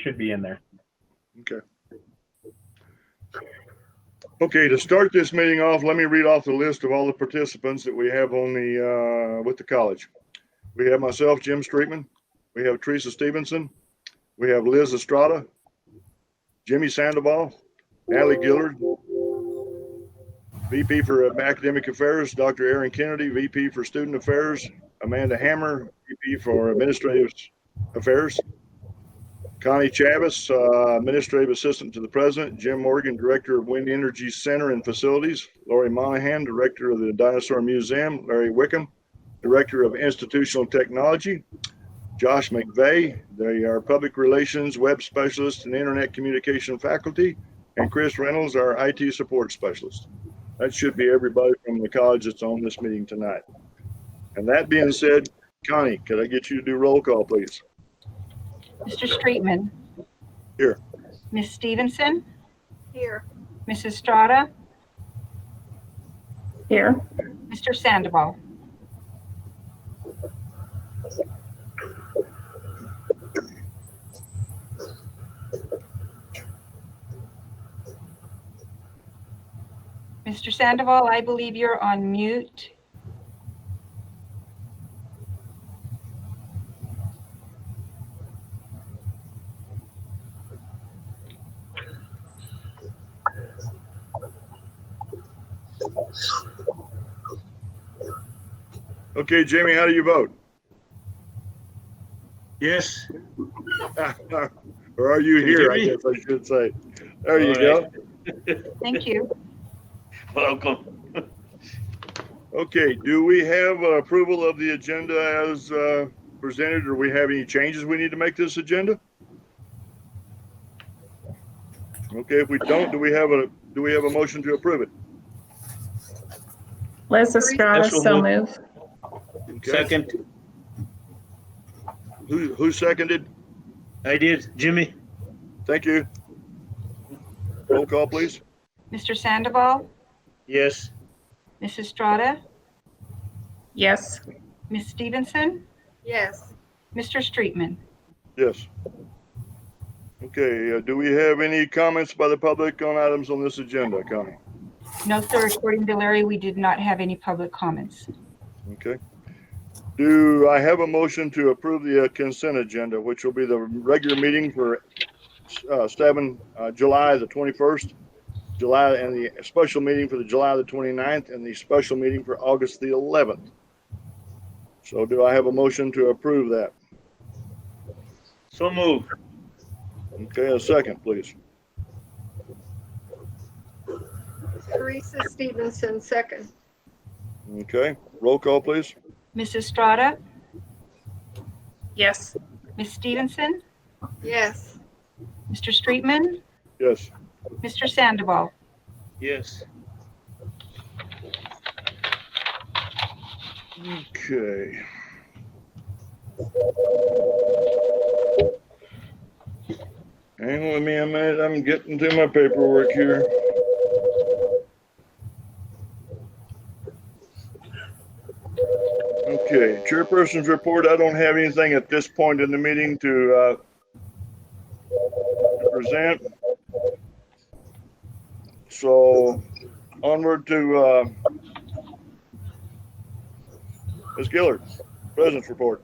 should be in there. Okay. Okay, to start this meeting off, let me read off the list of all the participants that we have on the with the college. We have myself, Jim Streetman. We have Teresa Stevenson. We have Liz Estrada, Jimmy Sandoval, Allie Gillard, VP for Academic Affairs, Dr. Aaron Kennedy, VP for Student Affairs, Amanda Hammer, VP for Administrative Affairs, Connie Chavis, Administrative Assistant to the President, Jim Morgan, Director of Wind Energy Center and Facilities, Lori Monahan, Director of the Dinosaur Museum, Larry Wickham, Director of Institutional Technology, Josh McVeigh, they are Public Relations, Web Specialist, and Internet Communication Faculty, and Chris Reynolds, our IT Support Specialist. That should be everybody from the college that's on this meeting tonight. And that being said, Connie, could I get you to do roll call, please? Mr. Streetman. Here. Ms. Stevenson. Here. Mrs. Strada. Here. Mr. Sandoval. Mr. Sandoval, I believe you're on mute. Okay, Jamie, how do you vote? Yes. Or are you Can you here? hear I me? guess I should say. There you All go. Thank you. Welcome. Okay, do we have approval of the agenda as presented, or we have any changes we need to make to this agenda? Okay, if we don't, do we have a motion to approve it? Liz Estrada, Yes, we'll so move. move. Okay. Second. Who seconded? I did. Jimmy? Thank you. Roll call, please. Mr. Sandoval, Yes. Mrs. Strada, Yes. Ms. Stevenson, Yes. Mr. Streetman. Yes. Okay, do we have any comments by the public on items on this agenda, Connie? No, sir, according to Larry, we did not have any public comments. Okay. Do I have a motion to approve the consent agenda, which will be the regular meeting for July the 21st, July, and the special meeting for the July the 29th, and the special meeting for August the 11th. So do I have a motion to approve that? So move. Okay, a second, please. Teresa Stevenson, second. Okay, roll call, please. Mrs. Strada, Yes. Ms. Stevenson, Yes. Mr. Streetman, Yes. Mr. Sandoval. Yes. Okay. Hang with me a minute, I'm getting to my paperwork here. Okay, chairperson's report, I don't have anything at this point in the meeting to present. So onward to Ms. Gillard, President's report.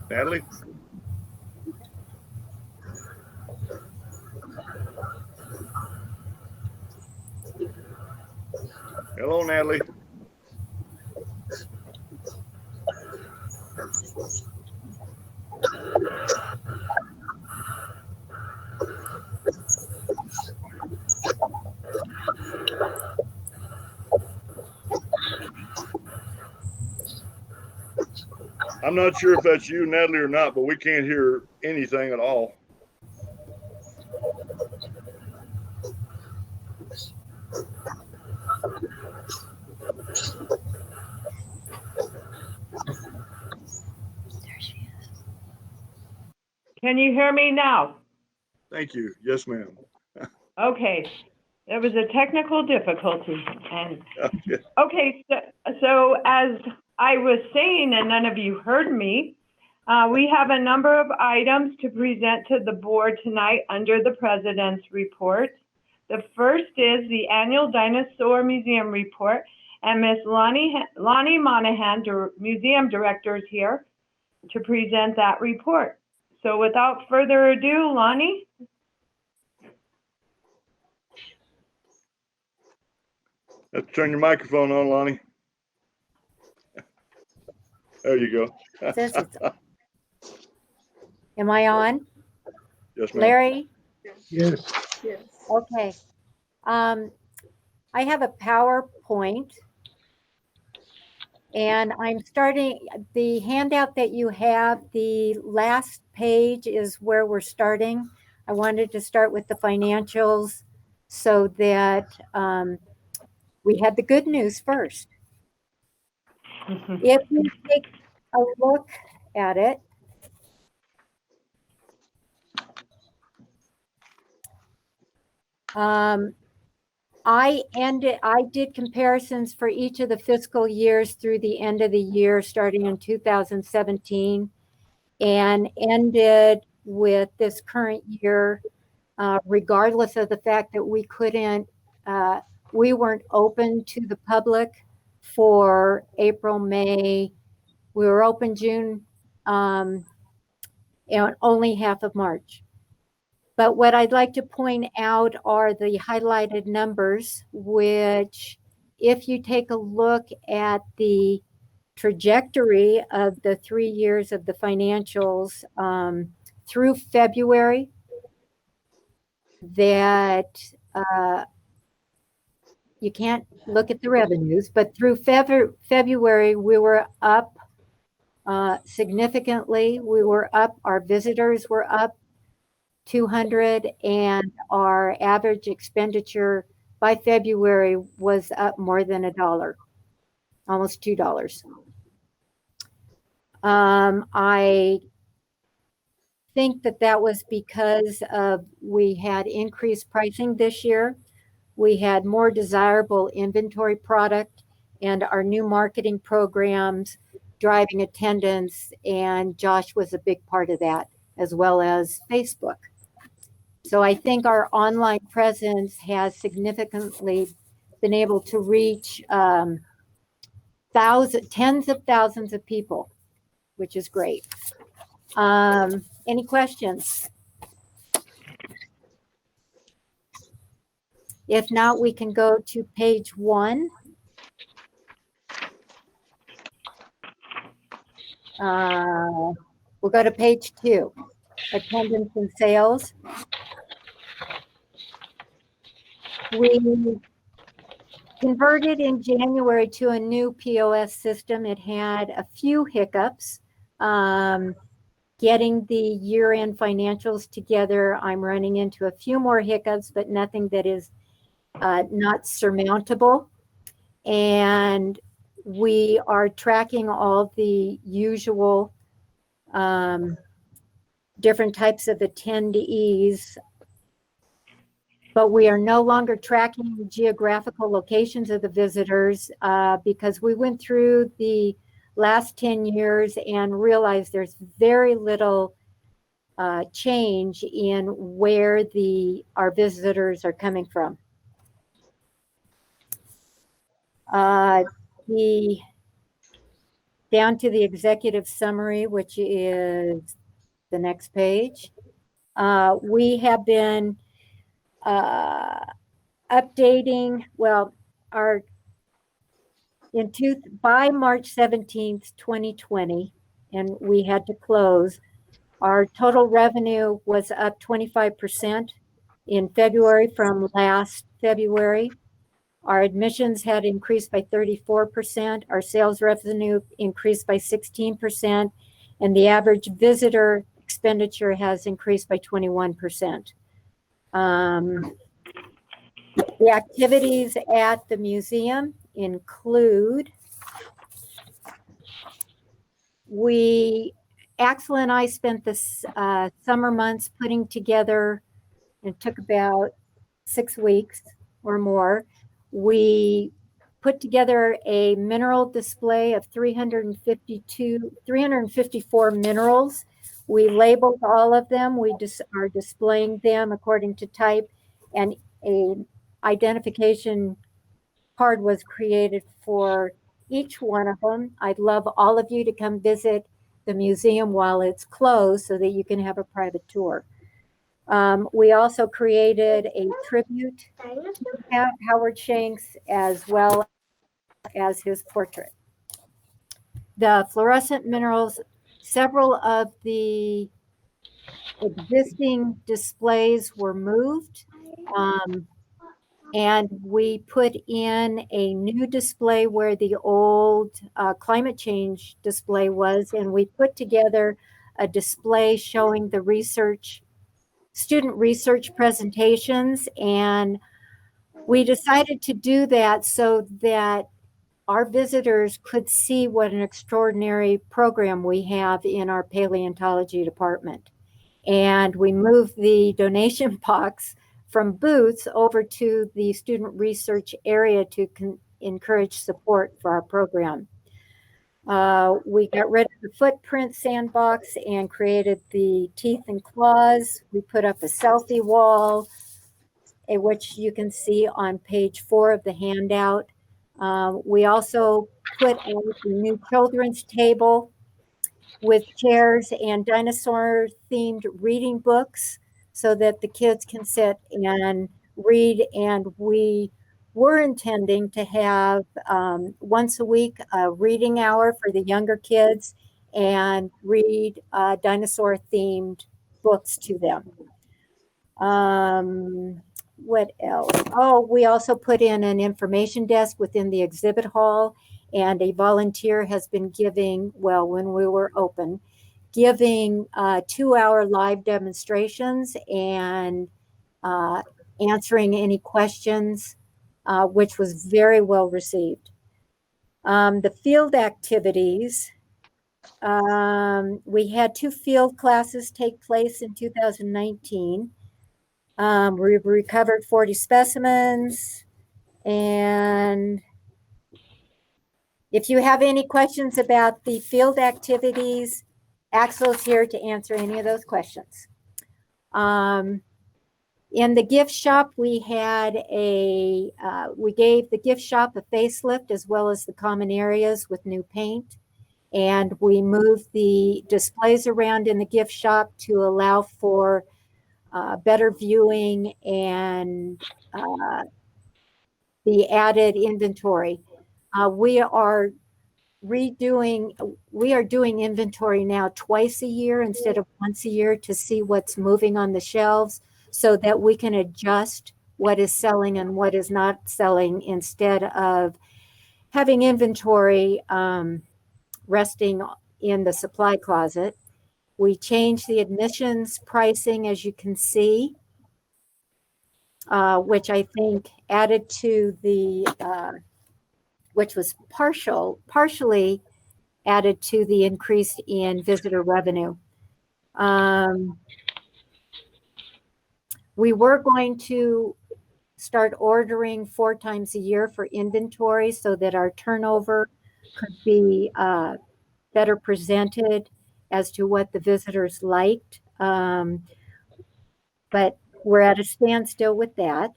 Natalie? Hello, Natalie. I'm not sure if that's you, Natalie, or not, but we can't hear anything at all. Can you hear me now? Thank you. Yes, ma'am. Okay, there was a technical difficulty, and Okay. okay, so as I was saying, and none of you heard me, we have a number of items to present to the board tonight under the president's report. The first is the annual Dinosaur Museum report, and Miss Lonnie Monahan, museum director, is here to present that report. So without further ado, Lonnie? Let's turn your microphone on, Lonnie. There you go. Says it's- Am I on? Yes, ma'am. Larry? Yes. Yes. Okay. I have a PowerPoint. And I'm starting, the handout that you have, the last page is where we're starting. I wanted to start with the financials so that we had the good news first. If you take a look at it, I did comparisons for each of the fiscal years through the end of the year, starting in 2017, and ended with this current year, regardless of the fact that we weren't open to the public for April, May. We were open June, and only half of March. But what I'd like to point out are the highlighted numbers, which if you take a look at the trajectory of the 3 years of the financials through February, that you can't look at the revenues, but through February, we were up significantly. We were up, our visitors were up 200, and our average expenditure by February was up more than $1, almost $2. I think that was because of we had increased pricing this year. We had more desirable inventory product and our new marketing programs driving attendance, and Josh was a big part of that, as well as Facebook. So I think our online presence has significantly been able to reach tens of thousands of people, which is great. Any questions? If not, we can go to page 1. We'll go to page 2, attendance and sales. We converted in January to a new POS system. It had a few hiccups. Getting the year-end financials together, I'm running into a few more hiccups, but nothing that is not surmountable. And we are tracking all the usual different types of attendees, but we are no longer tracking geographical locations of the visitors because we went through the last 10 years and realized there's very little change in where our visitors are coming from. Down to the executive summary, which is the next page. We have been updating, well, by March 17th, 2020, and we had to close, our total revenue was up 25% in February from last February. Our admissions had increased by 34%. Our sales revenue increased by 16%, and the average visitor expenditure has increased by 21%. The activities at the museum include, Axel and I spent this summer months putting together, it took about 6 weeks or more, we put together a mineral display of 354 minerals. We labeled all of them. We just are displaying them according to type, and a identification card was created for each one of them. I'd love all of you to come visit the museum while it's closed so that you can have a private tour. We also created a tribute to Howard Shanks as well as his portrait. The fluorescent minerals, several of the existing displays were moved, and we put in a new display where the old climate change display was, and we put together a display showing the student research presentations, and we decided to do that so that our visitors could see what an extraordinary program we have in our paleontology department. And we moved the donation box from booths over to the student research area to encourage support for our program. We got rid of the footprint sandbox and created the teeth and claws. We put up a selfie wall, which you can see on page 4 of the handout. We also put out a new children's table with chairs and dinosaur-themed reading books so that the kids can sit and read. And we were intending to have once a week a reading hour for the younger kids and read dinosaur-themed books to them. What else? Oh, we also put in an information desk within the exhibit hall, and a volunteer has been giving, well, when we were open, giving 2-hour live demonstrations and answering any questions, which was very well received. The field activities, we had 2 field classes take place in 2019. We recovered 40 specimens, and if you have any questions about the field activities, Axel's here to answer any of those questions. In the gift shop, we had we gave the gift shop a facelift as well as the common areas with new paint. And we moved the displays around in the gift shop to allow for better viewing and the added inventory. We are doing inventory now twice a year instead of once a year to see what's moving on the shelves so that we can adjust what is selling and what is not selling instead of having inventory resting in the supply closet. We changed the admissions pricing, as you can see, which I think added to the, which was partially added to the increase in visitor revenue. We were going to start ordering 4 times a year for inventory so that our turnover could be better presented as to what the visitors liked. But we're at a standstill with that.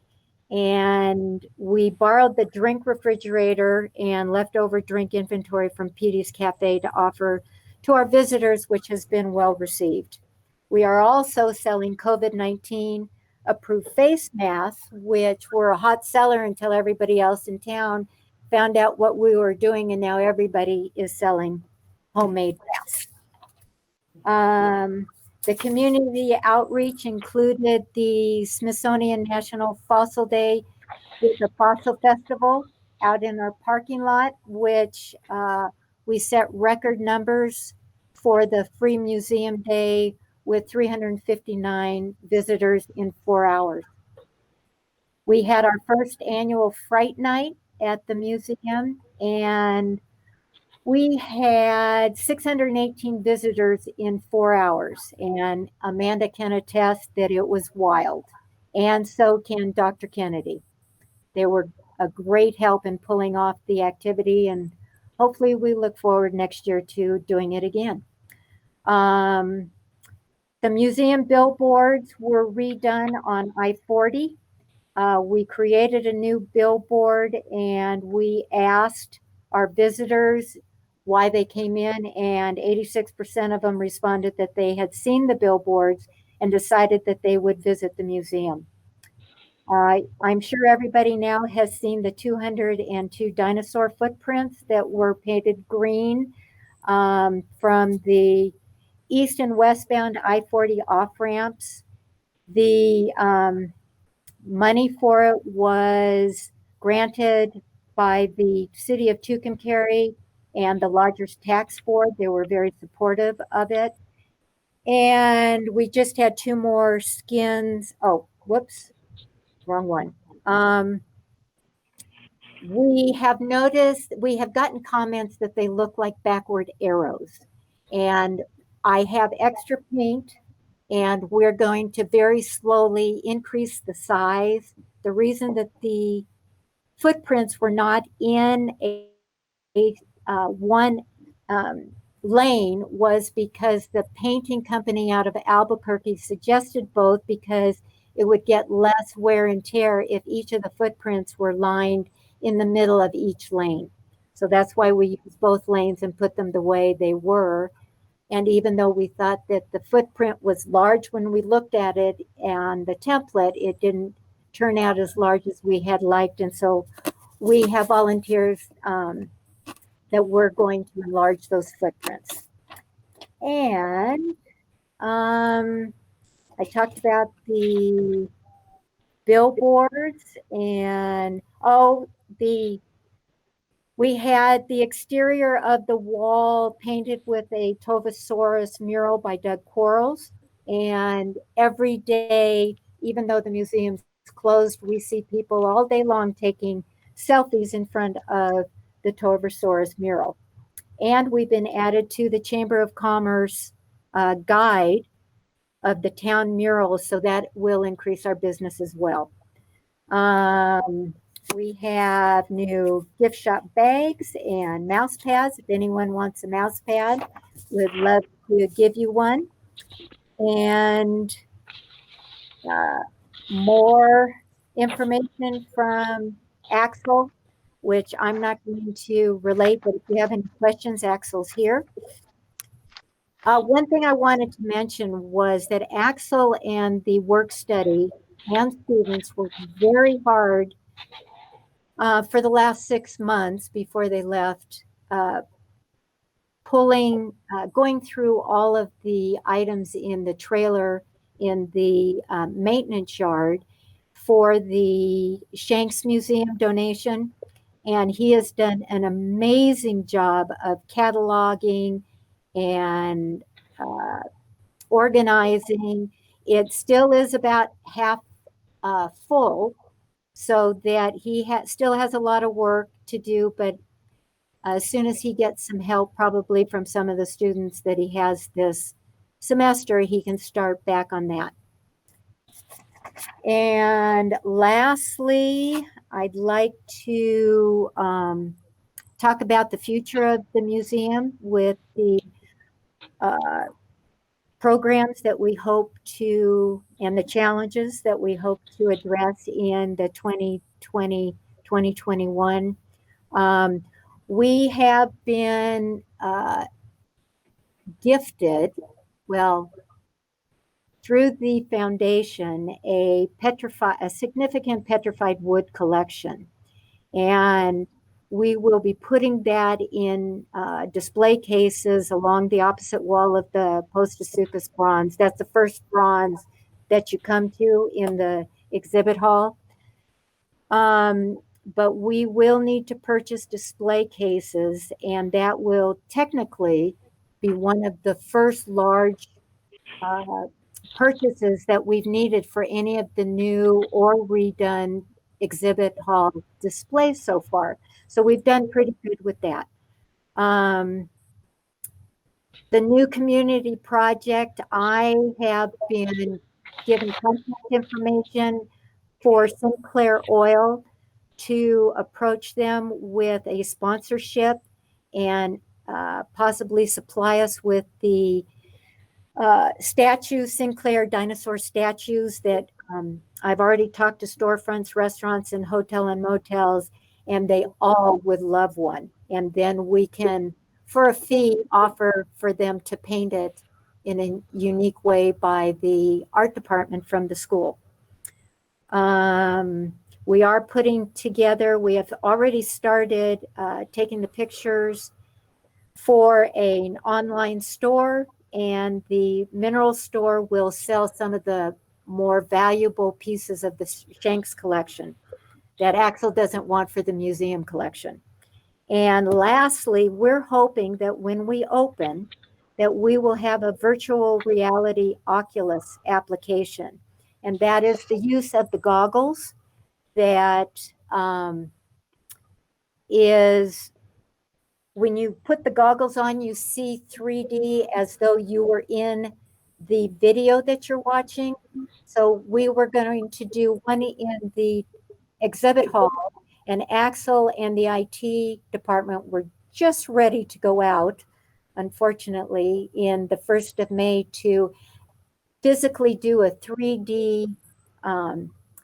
And we borrowed the drink refrigerator and leftover drink inventory from Petey's Cafe to offer to our visitors, which has been well received. We are also selling COVID-19 approved face masks, which were a hot seller until everybody else in town found out what we were doing, and now everybody is selling homemade masks. The community outreach included the Smithsonian National Fossil Day with the Fossil Festival out in our parking lot, which we set record numbers for the free museum day with 359 visitors in 4 hours. We had our first annual Fright Night at the museum, and we had 618 visitors in 4 hours, and Amanda can attest that it was wild. and so can Dr. Kennedy. They were a great help in pulling off the activity, and hopefully we look forward next year to doing it again. The museum billboards were redone on I-40. We created a new billboard and we asked our visitors why they came in, and 86% of them responded that they had seen the billboards and decided that they would visit the museum. I'm sure everybody now has seen the 202 dinosaur footprints that were painted green from the east and westbound I-40 off-ramps. The money for it was granted by the city of Tucumcari and the Lodgers Tax Board. They were very supportive of it. And we just had 2 more skins. Oh, whoops, wrong one. We have noticed, we have gotten comments that they look like backward arrows. And I have extra paint, and we're going to very slowly increase the size. The reason that the footprints were not in one lane was because the painting company out of Albuquerque suggested both, because it would get less wear and tear if each of the footprints were lined in the middle of each lane. So that's why we use both lanes and put them the way they were. And even though we thought that the footprint was large when we looked at it and the template, it didn't turn out as large as we had liked. And so we have volunteers that we're going to enlarge those footprints. And I talked about the billboards, and we had the exterior of the wall painted with a Tovasaurus mural by Doug Quarles. And every day, even though the museum's closed, we see people all day long taking selfies in front of the Tovasaurus mural. And we've been added to the Chamber of Commerce guide of the town murals, so that will increase our business as well. We have new gift shop bags and mouse pads. If anyone wants a mouse pad, we'd love to give you one. And more information from Axel, which I'm not going to relate, but if you have any questions, Axel's here. One thing I wanted to mention was that Axel and the work study and students worked very hard for the last 6 months before they left, going through all of the items in the trailer in the maintenance yard for the Shanks Museum donation. And he has done an amazing job of cataloging and organizing. It still is about half full, so that he still has a lot of work to do, but as soon as he gets some help, probably from some of the students that he has this semester, he can start back on that. And lastly, I'd like to talk about the future of the museum with the programs that we hope to, and the challenges that we hope to address in the 2020-2021. We have been gifted, well, through the foundation, a significant petrified wood collection. And we will be putting that in display cases along the opposite wall of the Post-Asukas bronze. That's the first bronze that you come to in the exhibit hall. But we will need to purchase display cases, and that will technically be one of the first large purchases that we've needed for any of the new or redone exhibit hall displays so far. So we've done pretty good with that. The new community project, I have been given contact information for Sinclair Oil to approach them with a sponsorship and possibly supply us with the statues, Sinclair dinosaur statues that I've already talked to storefronts, restaurants, and hotel and motels, and they all would love one. And then we can, for a fee, offer for them to paint it in a unique way by the art department from the school. We are putting together, we have already started taking the pictures for an online store, and the mineral store will sell some of the more valuable pieces of the Shanks collection that Axel doesn't want for the museum collection. And lastly, we're hoping that when we open, that we will have a virtual reality Oculus application. And that is the use of the goggles that is, when you put the goggles on, you see 3D as though you were in the video that you're watching. So we were going to do one in the exhibit hall, and Axel and the IT department were just ready to go out, unfortunately, in the 1st of May to physically do a 3D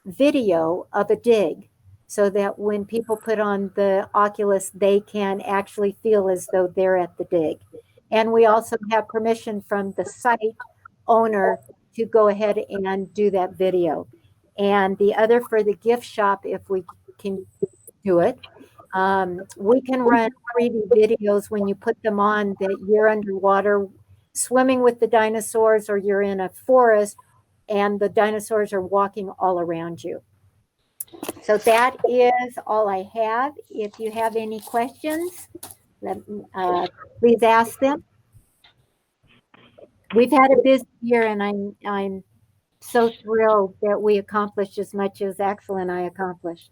video of a dig, so that when people put on the Oculus, they can actually feel as though they're at the dig. And we also have permission from the site owner to go ahead and do that video. And the other for the gift shop, if we can do it, we can run 3D videos when you put them on that you're underwater swimming with the dinosaurs, or you're in a forest and the dinosaurs are walking all around you. So that is all I have. If you have any questions, please ask them. We've had a busy year, and I'm so thrilled that we accomplished as much as Axel and I accomplished.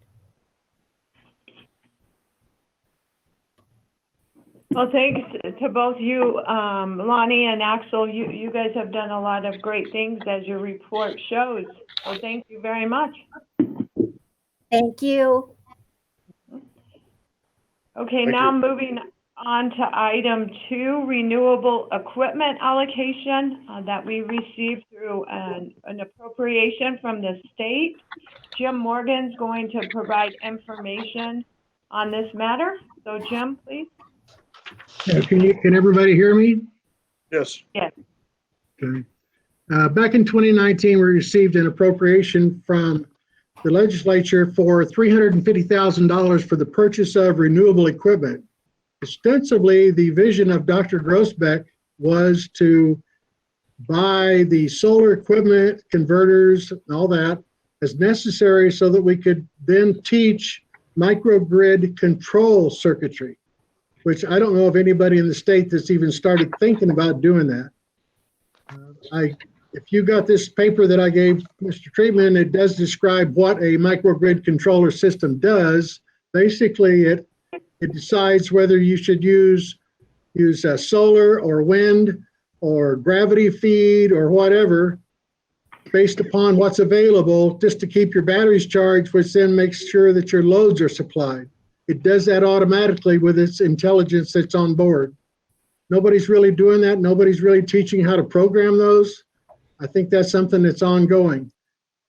Well, thanks to both you, Lonnie and Axel. You guys have done a lot of great things, as your report shows. So thank you very much. Thank you. Okay, Thank now you. moving on to item 2, renewable equipment allocation that we received through an appropriation from the state. Jim Morgan's going to provide information on this matter. So Jim, please. Yeah, can everybody hear me? Yes. Yes. Okay. Back in 2019, we received an appropriation from the legislature for $350,000 for the purchase of renewable equipment. Ostensibly, the vision of Dr. Grossbeck was to buy the solar equipment, converters, and all that as necessary so that we could then teach microgrid control circuitry, which I don't know of anybody in the state that's even started thinking about doing that. If you got this paper that I gave Mr. Treatman, it does describe what a microgrid controller system does. Basically, it decides whether you should use solar or wind or gravity feed or whatever based upon what's available, just to keep your batteries charged, which then makes sure that your loads are supplied. It does that automatically with its intelligence that's on board. Nobody's really doing that. Nobody's really teaching how to program those. I think that's something that's ongoing.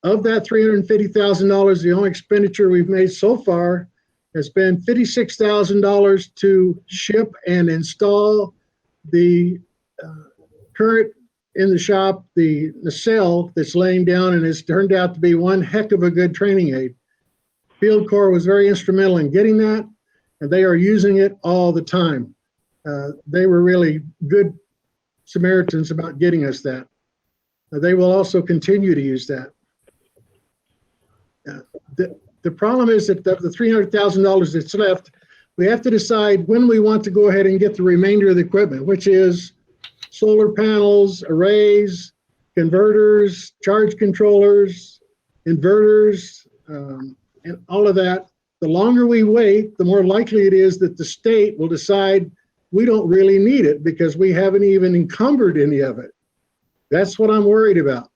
Of that $350,000, the only expenditure we've made so far has been $56,000 to ship and install the current in the shop, the nacelle that's laying down, and it's turned out to be one heck of a good training aid. Field Corps was very instrumental in getting that, and they are using it all the time. They were really good Samaritans about getting us that. They will also continue to use that. The problem is that the $300,000 that's left, we have to decide when we want to go ahead and get the remainder of the equipment, which is solar panels, arrays, converters, charge controllers, inverters, and all of that. The longer we wait, the more likely it is that the state will decide we don't really need it because we haven't even encumbered any of it. That's what I'm worried about.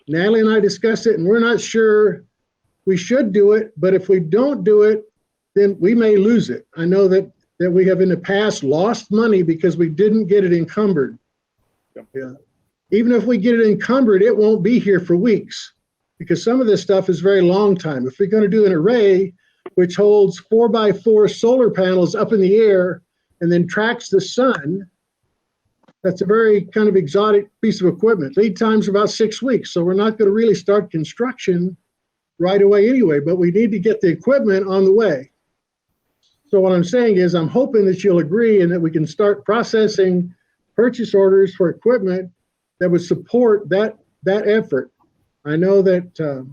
Natalie and I discussed it, and we're not sure we should do it, but if we don't do it, then we may lose it. I know that we have in the past lost money because we didn't get it encumbered. Yeah. Even if we get it encumbered, it won't be here for weeks because some of this stuff is very long time. If we're going to do an array which holds 4x4 solar panels up in the air and then tracks the sun, that's a very kind of exotic piece of equipment. Lead time's about 6 weeks, so we're not going to really start construction right away anyway, but we need to get the equipment on the way. So what I'm saying is I'm hoping that you'll agree and that we can start processing purchase orders for equipment that would support that effort. I know that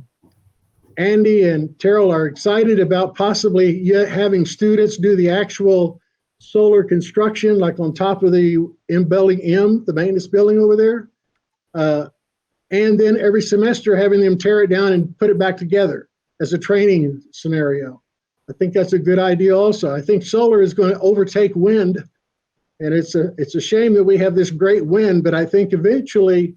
Andy and Terrell are excited about possibly having students do the actual solar construction, like on top of the building M, the maintenance building over there. And then every semester having them tear it down and put it back together as a training scenario. I think that's a good idea also. I think solar is going to overtake wind, and it's a shame that we have this great wind, but I think eventually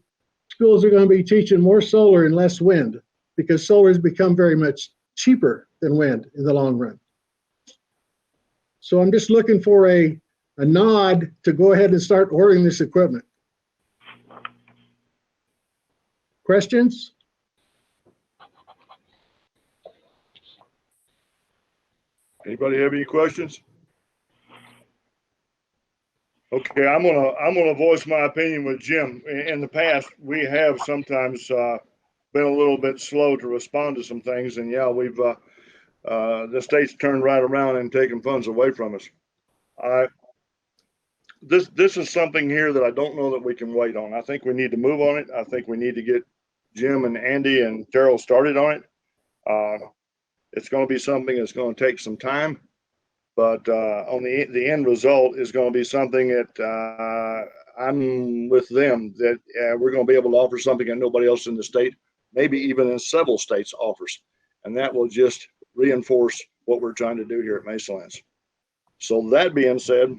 schools are going to be teaching more solar and less wind because solar has become very much cheaper than wind in the long run. So I'm just looking for a nod to go ahead and start ordering this equipment. Questions? Anybody have any questions? Okay, I'm gonna voice my opinion with Jim. In the past, we have sometimes been a little bit slow to respond to some things, and yeah, we've the state's turned right around and taken funds away from us. This is something here that I don't know that we can wait on. I think we need to move on it. I think we need to get Jim and Andy and Terrell started on it. It's going to be something that's going to take some time, but on the end result is going to be something that I'm with them that we're going to be able to offer something that nobody else in the state, maybe even in several states, offers, and that will just reinforce what we're trying to do here at Mesalands. So that being said,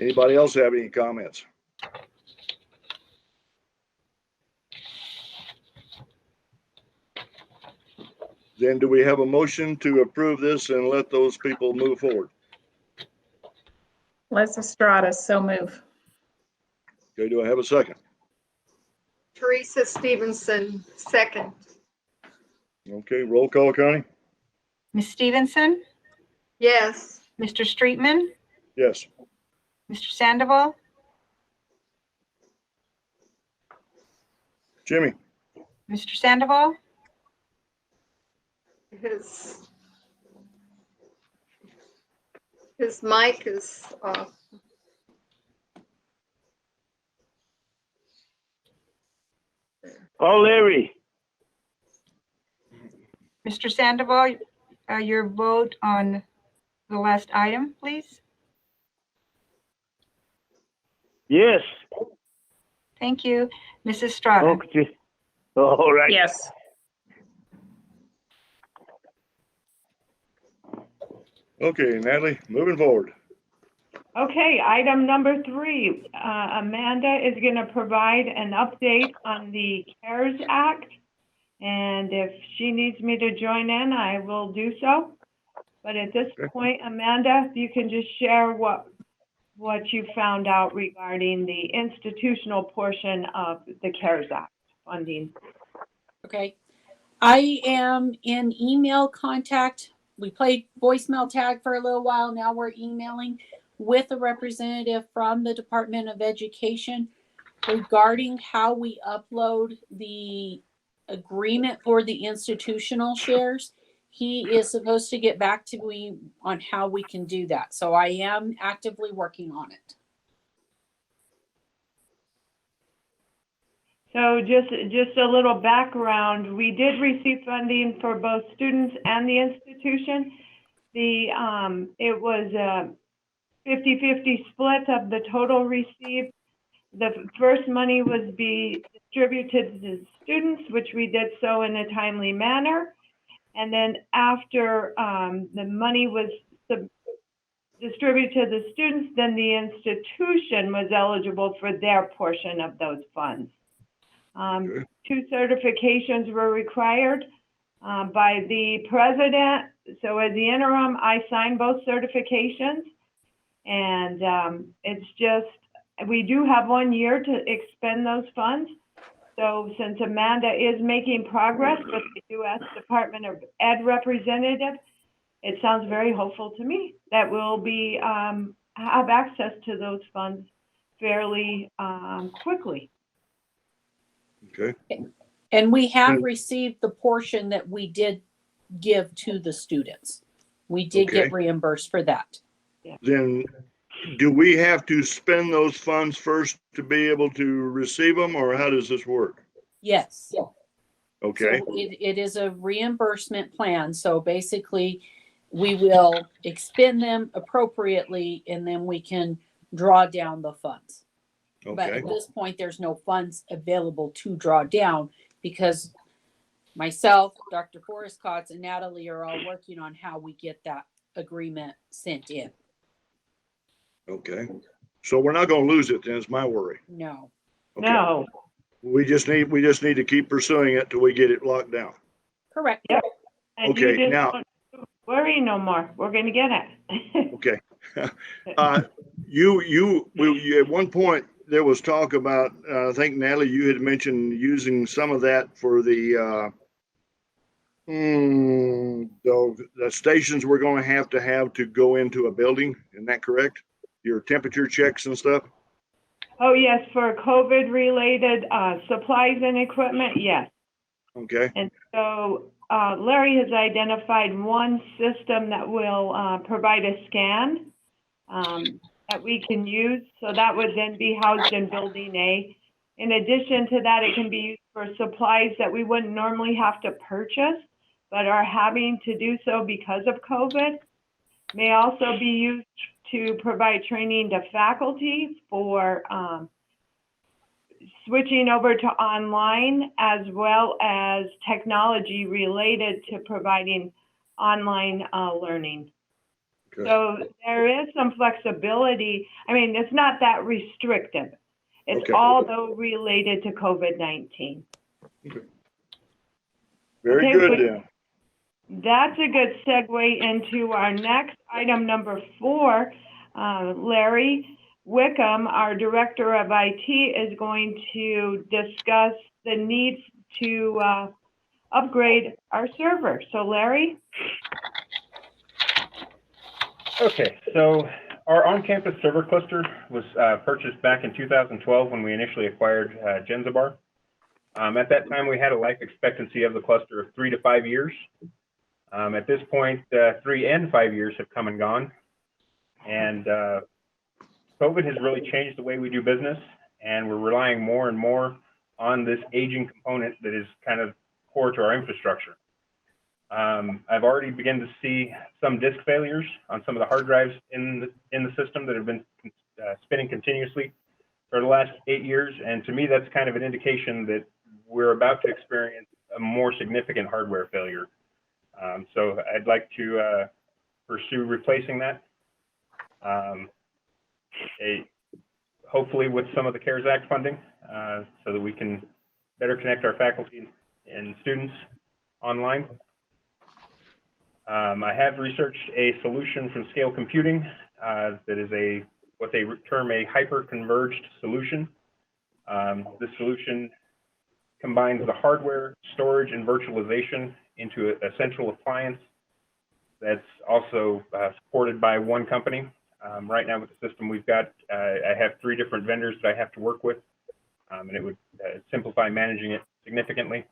anybody else have any comments? Then do we have a motion to approve this and let those people move forward? Les Estrada, so move. Okay, do I have a second? Teresa Stevenson, second. Okay, roll call, Connie? Ms. Stevenson, Yes. Mr. Streetman, Yes. Mr. Sandoval, Jimmy? Mr. Sandoval, His mic is off. Oh, Larry. Mr. Sandoval, your vote on the last item, please. Yes. Thank you. Mrs. Estrada. Okay. All right. Yes. Okay, Natalie, moving forward. Okay, item number 3, Amanda is going to provide an update on the CARES Act. And if she needs me to join in, I will do so. But at this point, Amanda, if you can just share what you found out regarding the institutional portion of the CARES Act funding. Okay. I am in email contact. We played voicemail tag for a little while. Now we're emailing with a representative from the Department of Education regarding how we upload the agreement for the institutional shares. He is supposed to get back to me on how we can do that. So I am actively working on it. So just a little background, we did receive funding for both students and the institution. It was a 50-50 split of the total received. The first money was be distributed to the students, which we did so in a timely manner. And then after the money was distributed to the students, then the institution was eligible for their portion of those funds. Okay. 2 certifications were required by the president. So as the interim, I signed both certifications. And it's just, we do have 1 year to expend those funds. So since Amanda is making progress with the U.S. Department of Ed representative, it sounds very hopeful to me that we'll be have access to those funds fairly quickly. Okay. And we have And- received the portion that we did give to the students. We did Okay. get reimbursed for that. Then do we have to spend those funds first to be able to receive them, or how does this work? Yes. Okay, So it is a reimbursement plan. So basically, we will expend them appropriately and then we can draw down the funds. But okay, at this point, there's no funds available to draw down because myself, Dr. Forrest Kotz, and Natalie are all working on how we get that agreement sent in. okay. So we're not gonna lose it then, is my worry. No. Okay. No, We just need to keep pursuing it till we get it locked down. Correct. Yep. and you Okay, just now- don't worry no more. We're going to get it. Okay. You, at one point, there was talk about, I think Natalie, you had mentioned using some of that for the stations we're gonna have to go into a building. Isn't that correct? Your temperature checks and stuff? Oh, yes, for COVID-related supplies and equipment, yes. Okay, And so Larry has identified one system that will provide a scan that we can use. So that would then be housed in Building A. In addition to that, it can be used for supplies that we wouldn't normally have to purchase, but are having to do so because of COVID. May also be used to provide training to faculty for switching over to online, as well as technology related to providing online learning. okay, So there is some flexibility. I mean, it's not that restrictive. It's Okay. all though related to COVID-19. very Okay, good but- then. That's a good segue into our next item, number 4. Larry Wickham, our Director of IT, is going to discuss the needs to upgrade our server. So Larry? Okay, so our on-campus server cluster was purchased back in 2012 when we initially acquired Genzabar. At that time, we had a life expectancy of the cluster of 3 to 5 years. At this point, 3 and 5 years have come and gone. And COVID has really changed the way we do business, and we're relying more and more on this aging component that is kind of core to our infrastructure. I've already begun to see some disk failures on some of the hard drives in the system that have been spinning continuously for the last 8 years. And to me, that's kind of an indication that we're about to experience a more significant hardware failure. So I'd like to pursue replacing that. Hopefully with some of the CARES Act funding, so that we can better connect our faculty and students online. I have researched a solution from Scale Computing that is what they term a hyper-converged solution. This solution combines the hardware, storage, and virtualization into a central appliance that's also supported by one company. Right now with the system we've got, I have 3 different vendors that I have to work with, and it would simplify managing it significantly.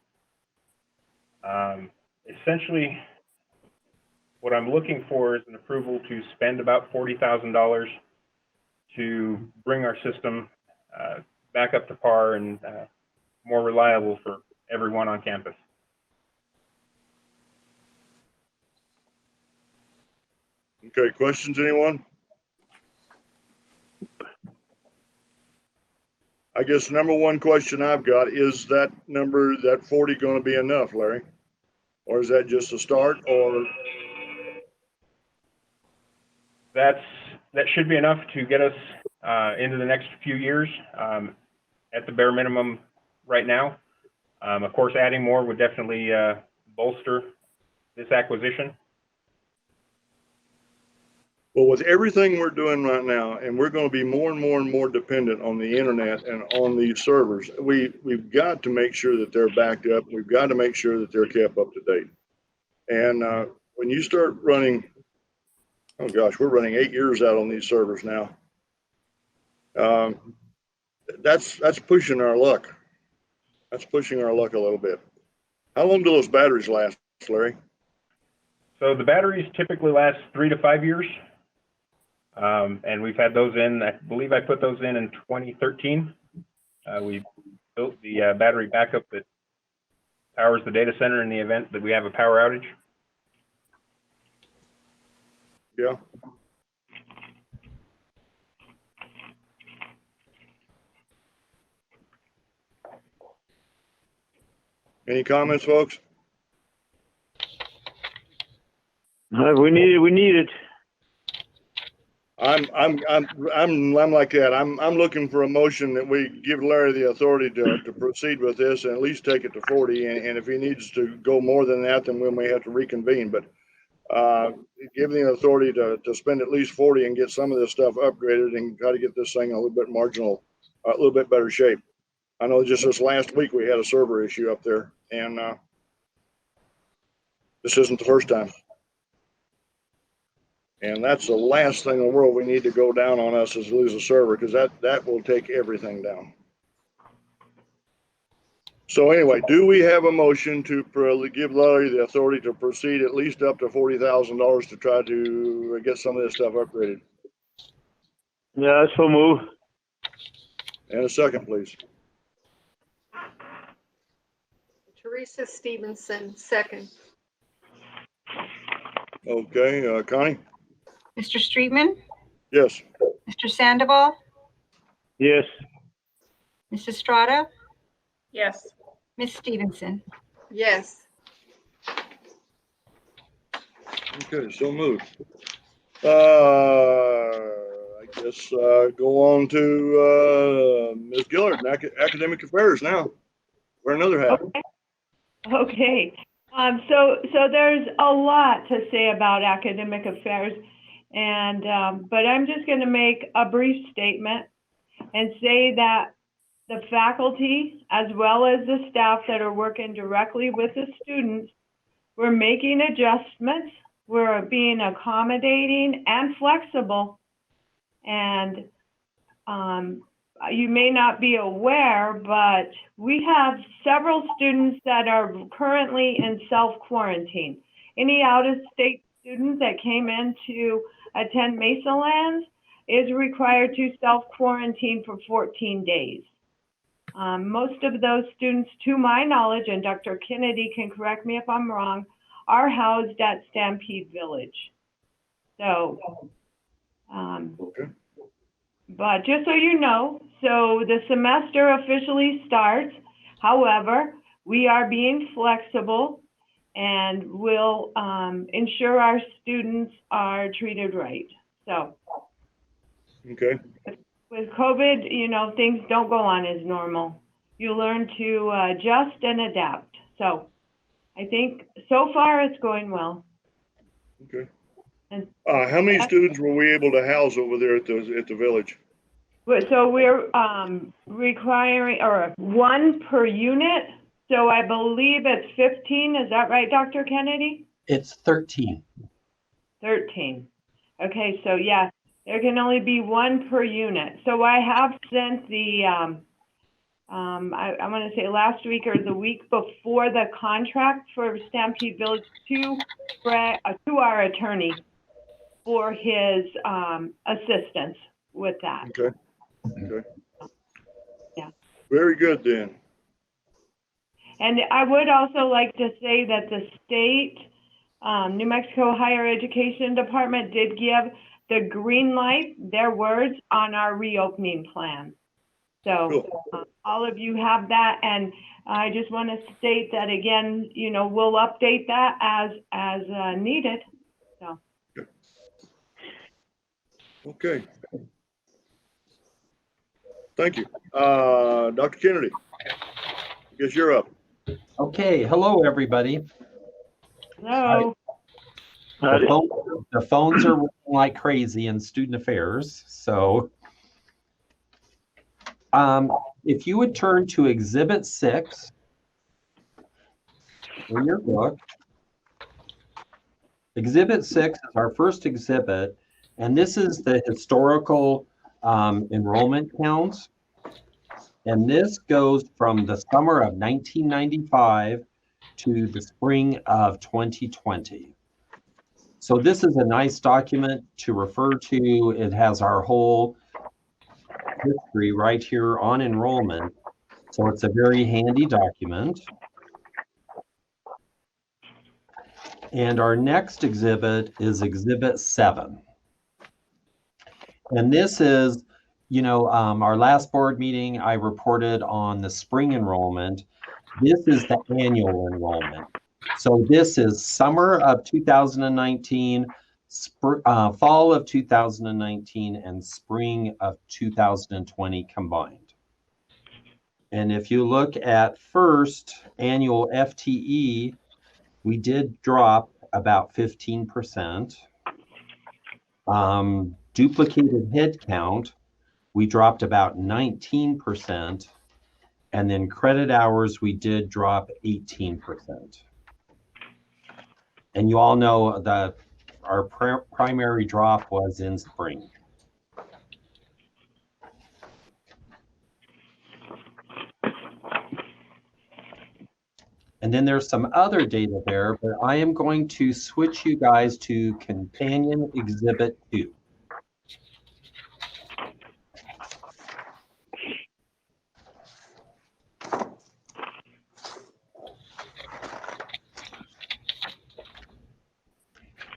Essentially, what I'm looking for is an approval to spend about $40,000 to bring our system back up to par and more reliable for everyone on campus. Okay, questions, anyone? I guess the number one question I've got is that 40 going to be enough, Larry? Or is that just a start, or? That should be enough to get us into the next few years. At the bare minimum, right now. Of course, adding more would definitely bolster this acquisition. Well, with everything we're doing right now, and we're going to be more and more and more dependent on the internet and on these servers, we've got to make sure that they're backed up. We've got to make sure that they're kept up to date. And when you start running, oh gosh, we're running 8 years out on these servers now. That's pushing our luck. That's pushing our luck a little bit. How long do those batteries last, Larry? So the batteries typically last 3 to 5 years. And we've had those in, I believe I put those in 2013. We built the battery backup that powers the data center in the event that we have a power outage. Yeah. Any comments, folks? We need it. I'm like that. I'm looking for a motion that we give Larry the authority to proceed with this and at least take it to 40. And if he needs to go more than that, then we may have to reconvene. But give the authority to spend at least 40 and get some of this stuff upgraded and try to get this thing a little bit a little bit better shape. I know just this last week we had a server issue up there, and this isn't the first time. And that's the last thing in the world we need to go down on us is lose a server, because that will take everything down. So anyway, do we have a motion to give Larry the authority to proceed at least up to $40,000 to try to get some of this stuff upgraded? Yeah, so move. And a second, please. Teresa Stevenson, second. Okay, Connie? Mr. Streetman, Yes. Mr. Sandoval, Yes. Ms. Estrada, Yes. Ms. Stevenson. Yes. Okay, so moved. I guess go on to Ms. Gillard, Academic Affairs now. Wear another hat. Okay. So there's a lot to say about academic affairs, and but I'm just going to make a brief statement and say that the faculty, as well as the staff that are working directly with the students, we're making adjustments. We're being accommodating and flexible. And you may not be aware, but we have several students that are currently in self-quarantine. Any out-of-state student that came in to attend Mesa Lands is required to self-quarantine for 14 days. Most of those students, to my knowledge, and Dr. Kennedy can correct me if I'm wrong, are housed at Stampede Village. So, Okay. but just so you know, so the semester officially starts. However, we are being flexible and will ensure our students are treated right. So Okay. with COVID, you know, things don't go on as normal. You learn to adjust and adapt. So I think so far it's going well. Okay. And How many students were we able to house over there at the village? so we're requiring, or 1 per unit. So I believe it's 15. Is that right, Dr. Kennedy? It's 13. 13. Okay, so yeah, there can only be 1 per unit. So I have sent the, I want to say last week or the week before the contract for Stampede Village to our attorney for his assistance with that. Okay. Okay. Yeah. Very good then. And I would also like to say that the state, New Mexico Higher Education Department did give the green light, their words, on our reopening plan. So all of you have that, and I just want to state that again, you know, we'll update that as needed. So. Okay. Thank you. Dr. Kennedy. Guess you're up. Okay, hello, everybody. No, The phones are ringing like crazy in student affairs. So if you would turn to Exhibit 6 in your book. Exhibit 6 is our first exhibit, and this is the historical enrollment counts. And this goes from the summer of 1995 to the spring of 2020. So this is a nice document to refer to. It has our whole history right here on enrollment. So it's a very handy document. And our next exhibit is Exhibit 7. And this is, you know, our last board meeting, I reported on the spring enrollment. This is the annual enrollment. So this is summer of 2019, fall of 2019, and spring of 2020 combined. And if you look at first annual FTE, we did drop about 15%. Duplicated head count, we dropped about 19%. And then credit hours, we did drop 18%. And you all know that our primary drop was in spring. And then there's some other data there, but I am going to switch you guys to Companion Exhibit 2.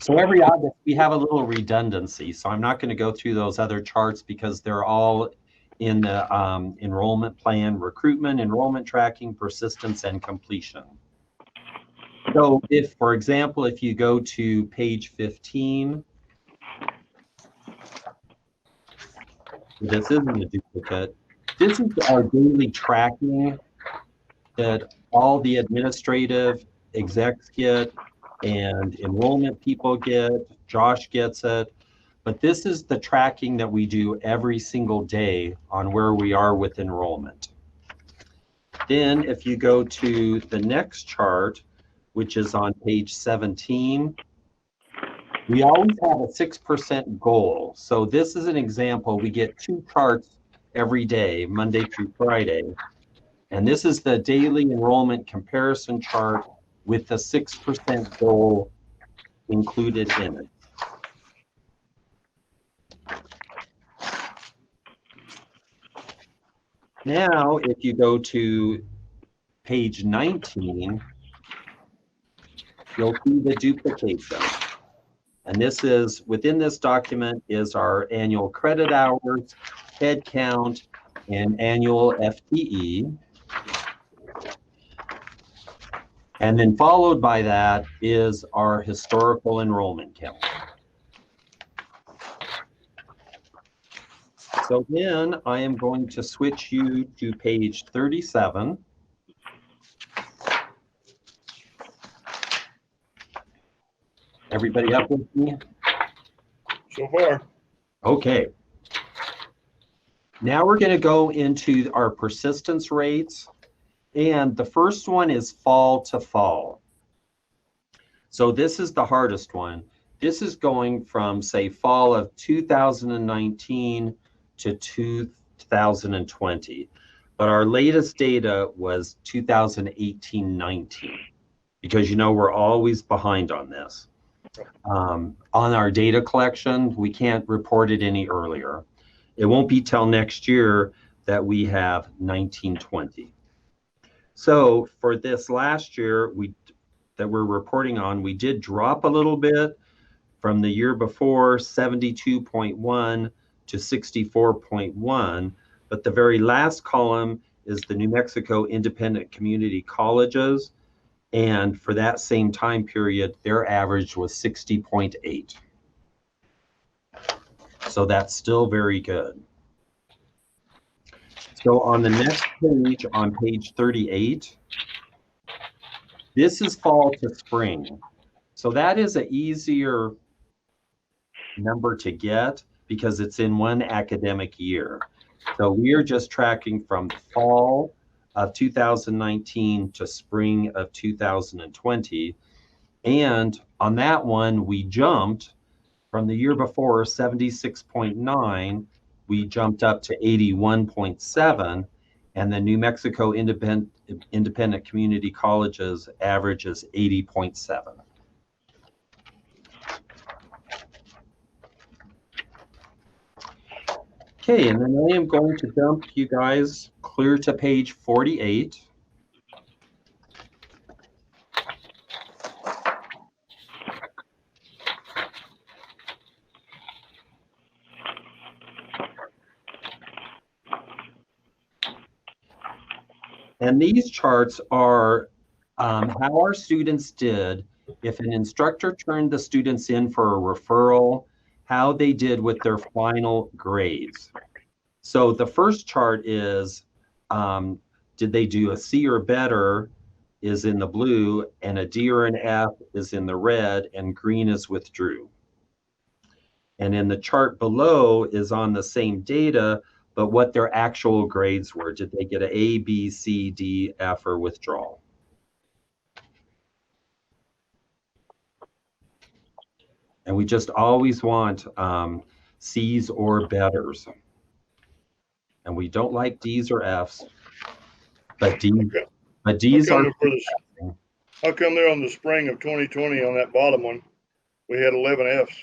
So every August, we have a little redundancy. So I'm not going to go through those other charts because they're all in the enrollment plan, recruitment, enrollment tracking, persistence, and completion. So if, for example, if you go to page 15, this isn't a duplicate. This is our daily tracking that all the administrative execs get and enrollment people get. Josh gets it. But this is the tracking that we do every single day on where we are with enrollment. Then if you go to the next chart, which is on page 17, we always have a 6% goal. So this is an example. We get 2 charts every day, Monday through Friday. And this is the daily enrollment comparison chart with the 6% goal included in it. Now, if you go to page 19, you'll see the duplication. And this is, within this document is our annual credit hours, head count, and annual FTE. And then followed by that is our historical enrollment count. So then I am going to switch you to page 37. Everybody up with me? So far. Okay. Now we're going to go into our persistence rates. And the first one is fall to fall. So this is the hardest one. This is going from, say, fall of 2019 to 2020. But our latest data was 2018-19, because you know we're always behind on this. On our data collection, we can't report it any earlier. It won't be till next year that we have 1920. So for this last year that we're reporting on, we did drop a little bit from the year before, 72.1 to 64.1. But the very last column is the New Mexico Independent Community Colleges. And for that same time period, their average was 60.8. So that's still very good. So on the next page, on page 38, this is fall to spring. So that is an easier number to get because it's in one academic year. So we are just tracking from fall of 2019 to spring of 2020. And on that one, we jumped from the year before, 76.9, we jumped up to 81.7, and the New Mexico Independent Community Colleges average is 80.7. Okay, and then I am going to jump you guys clear to page 48. And these charts are how our students did if an instructor turned the students in for a referral, how they did with their final grades. So the first chart is, did they do a C or better is in the blue, and a D or an F is in the red, and green is withdrew. And in the chart below is on the same data, but what their actual grades were. Did they get an A, B, C, D, F, or withdrawal? And we just always want C's or betters. And we don't like D's or F's, but D's are. How come they're on the spring of 2020 on that bottom one? We had 11 F's.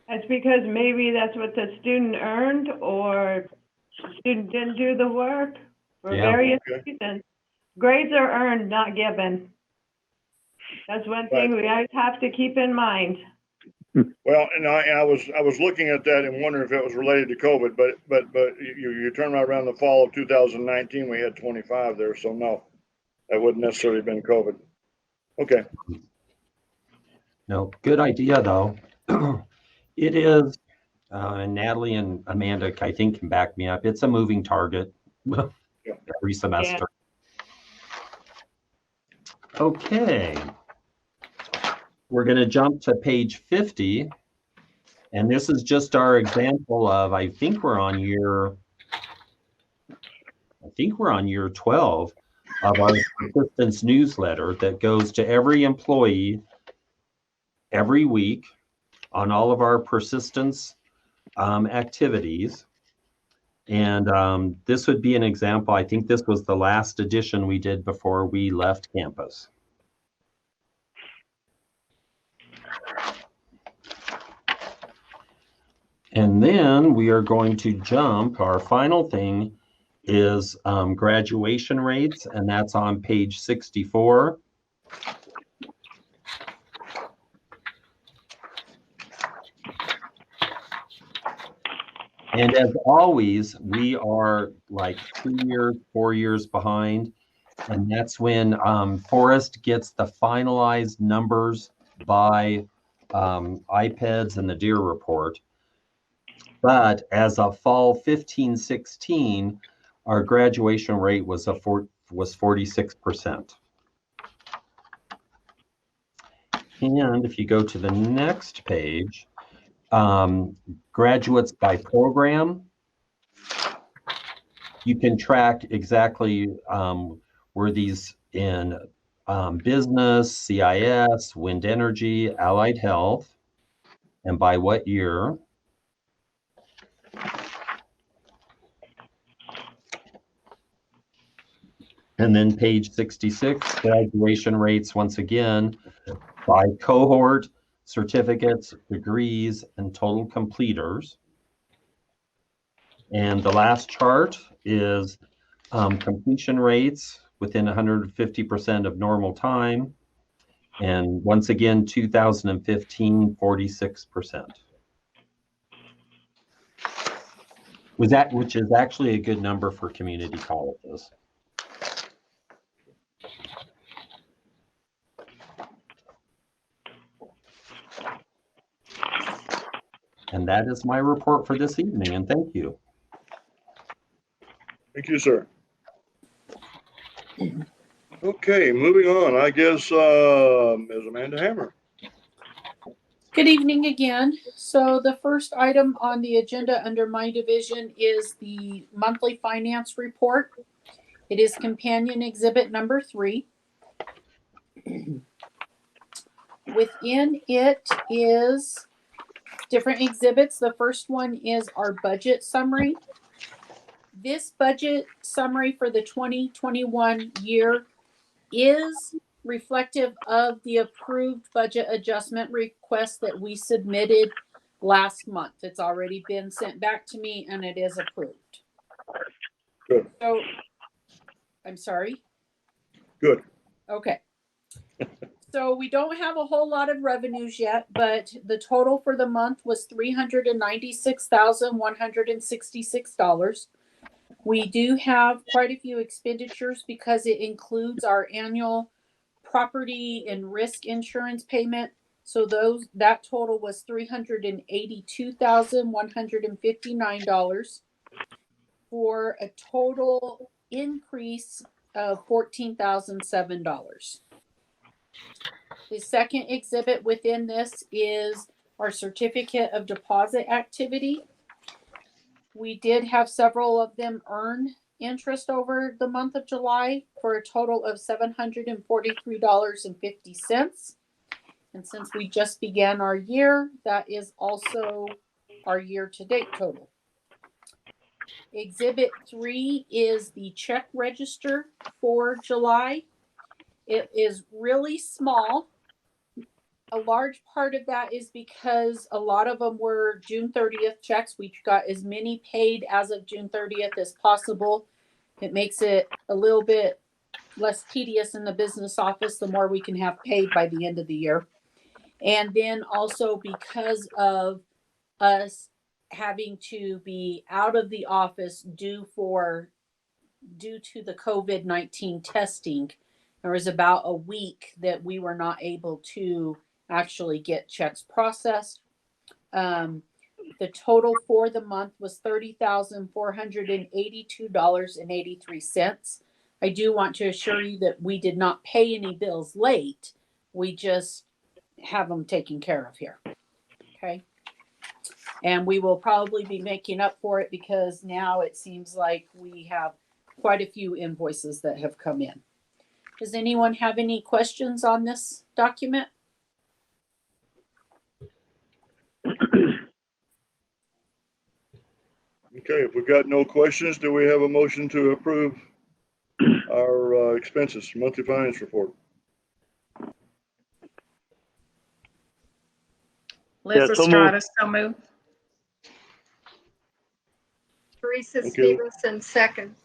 That's because maybe that's what the student earned, or the student didn't do the work for various reasons. Grades are earned, not given. That's one thing we always have to keep in mind. Well, and I was looking at that and wondering if it was related to COVID, but you turn around the fall of 2019, we had 25 there, so no, that wouldn't necessarily have been COVID. Okay. No, good idea though. It is, and Natalie and Amanda, I think, can back me up. It's a moving target every semester. Yeah. Okay. We're going to jump to page 50. And this is just our example of, I think we're on year 12 of our persistence newsletter that goes to every employee every week on all of our persistence activities. And this would be an example. I think this was the last edition we did before we left campus. And then we are going to jump. Our final thing is graduation rates, and that's on page 64. And as always, we are like 2 years, 4 years behind. And that's when Forrest gets the finalized numbers by IPEDS and the DEER report. But as of fall 15-16, our graduation rate was 46%. And if you go to the next page, graduates by program, you can track exactly were these in business, CIS, wind energy, allied health, and by what year. And then page 66, graduation rates, once again, by cohort, certificates, degrees, and total completers. And the last chart is completion rates within 150% of normal time. And once again, 2015, 46%. Which is actually a good number for community colleges. And that is my report for this evening, and thank you. Thank you, sir. Okay, moving on, I guess, Ms. Amanda Hammer. Good evening again. So the first item on the agenda under my division is the monthly finance report. It is companion exhibit number 3. Within it is different exhibits. The first one is our budget summary. This budget summary for the 2021 year is reflective of the approved budget adjustment request that we submitted last month. It's already been sent back to me and it is approved. Good. So, I'm sorry. Good. Okay. So we don't have a whole lot of revenues yet, but the total for the month was $396,166. We do have quite a few expenditures because it includes our annual property and risk insurance payment. So that total was $382,159 for a total increase of $14,007. The second exhibit within this is our certificate of deposit activity. We did have several of them earn interest over the month of July for a total of $743.50. And since we just began our year, that is also our year-to-date total. Exhibit 3 is the check register for July. It is really small. A large part of that is because a lot of them were June 30th checks. We got as many paid as of June 30th as possible. It makes it a little bit less tedious in the business office the more we can have paid by the end of the year. And then also because of us having to be out of the office due to the COVID-19 testing, there was about a week that we were not able to actually get checks processed. The total for the month was $30,482.83. I do want to assure you that we did not pay any bills late. We just have them taken care of here. Okay. And we will probably be making up for it because now it seems like we have quite a few invoices that have come in. Does anyone have any questions on this document? Okay, if we've got no questions, do we have a motion to approve our expenses, monthly finance report? Liz Yeah, so Estrada, so move. Teresa Thank you. Stevenson, second.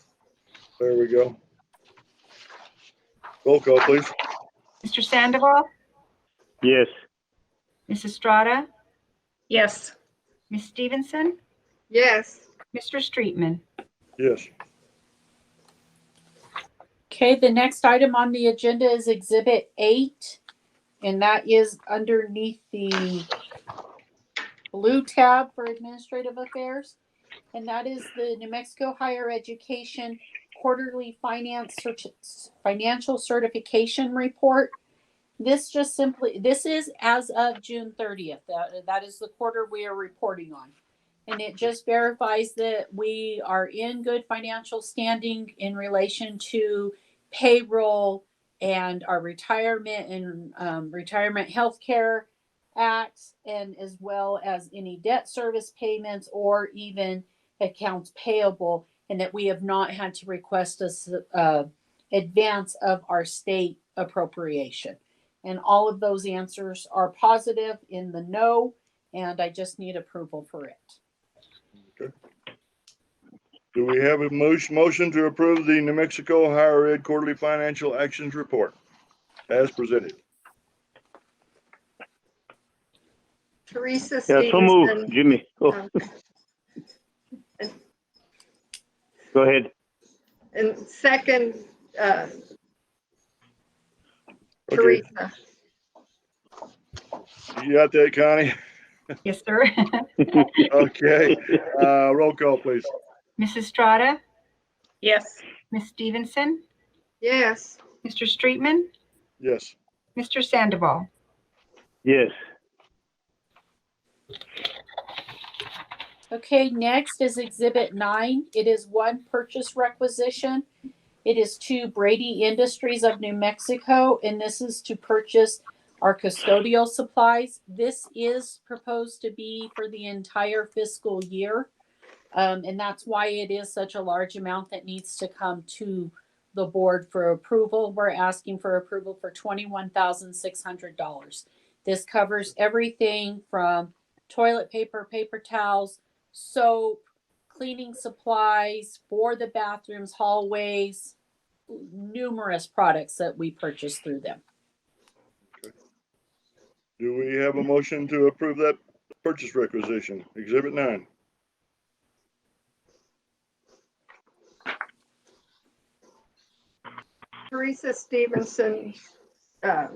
There we go. Roll call, please. Mr. Sandoval, Yes. Ms. Estrada, Yes. Ms. Stevenson, Yes. Mr. Streetman. Yes. Okay, the next item on the agenda is Exhibit 8, and that is underneath the blue tab for Administrative Affairs, and that is the New Mexico Higher Education Quarterly Financial Certification Report. This is as of June 30th. That is the quarter we are reporting on. And it just verifies that we are in good financial standing in relation to payroll and our retirement and retirement healthcare acts, and as well as any debt service payments or even accounts payable, and that we have not had to request a advance of our state appropriation. And all of those answers are positive in the no, and I just need approval for it. Okay. Do we have a motion to approve the New Mexico Higher Ed Quarterly Financial Actions Report as presented? Teresa Yeah, so move, Stevenson. Jimmy. Oh, go ahead. And second, Okay. Teresa. You got that, Connie? Yes, sir. Okay, roll call, please. Mrs. Estrada, Yes. Ms. Stevenson, yes, Mr. Streetman, Yes. Mr. Sandoval. Yes. Okay, next is Exhibit 9. It is one purchase requisition. It is to Brady Industries of New Mexico, and this is to purchase our custodial supplies. This is proposed to be for the entire fiscal year, and that's why it is such a large amount that needs to come to the board for approval. We're asking for approval for $21,600. This covers everything from toilet paper, paper towels, soap, cleaning supplies for the bathrooms, hallways, numerous products that we purchase through them. Do we have a motion to approve that purchase requisition, Exhibit 9? Teresa Stevenson, I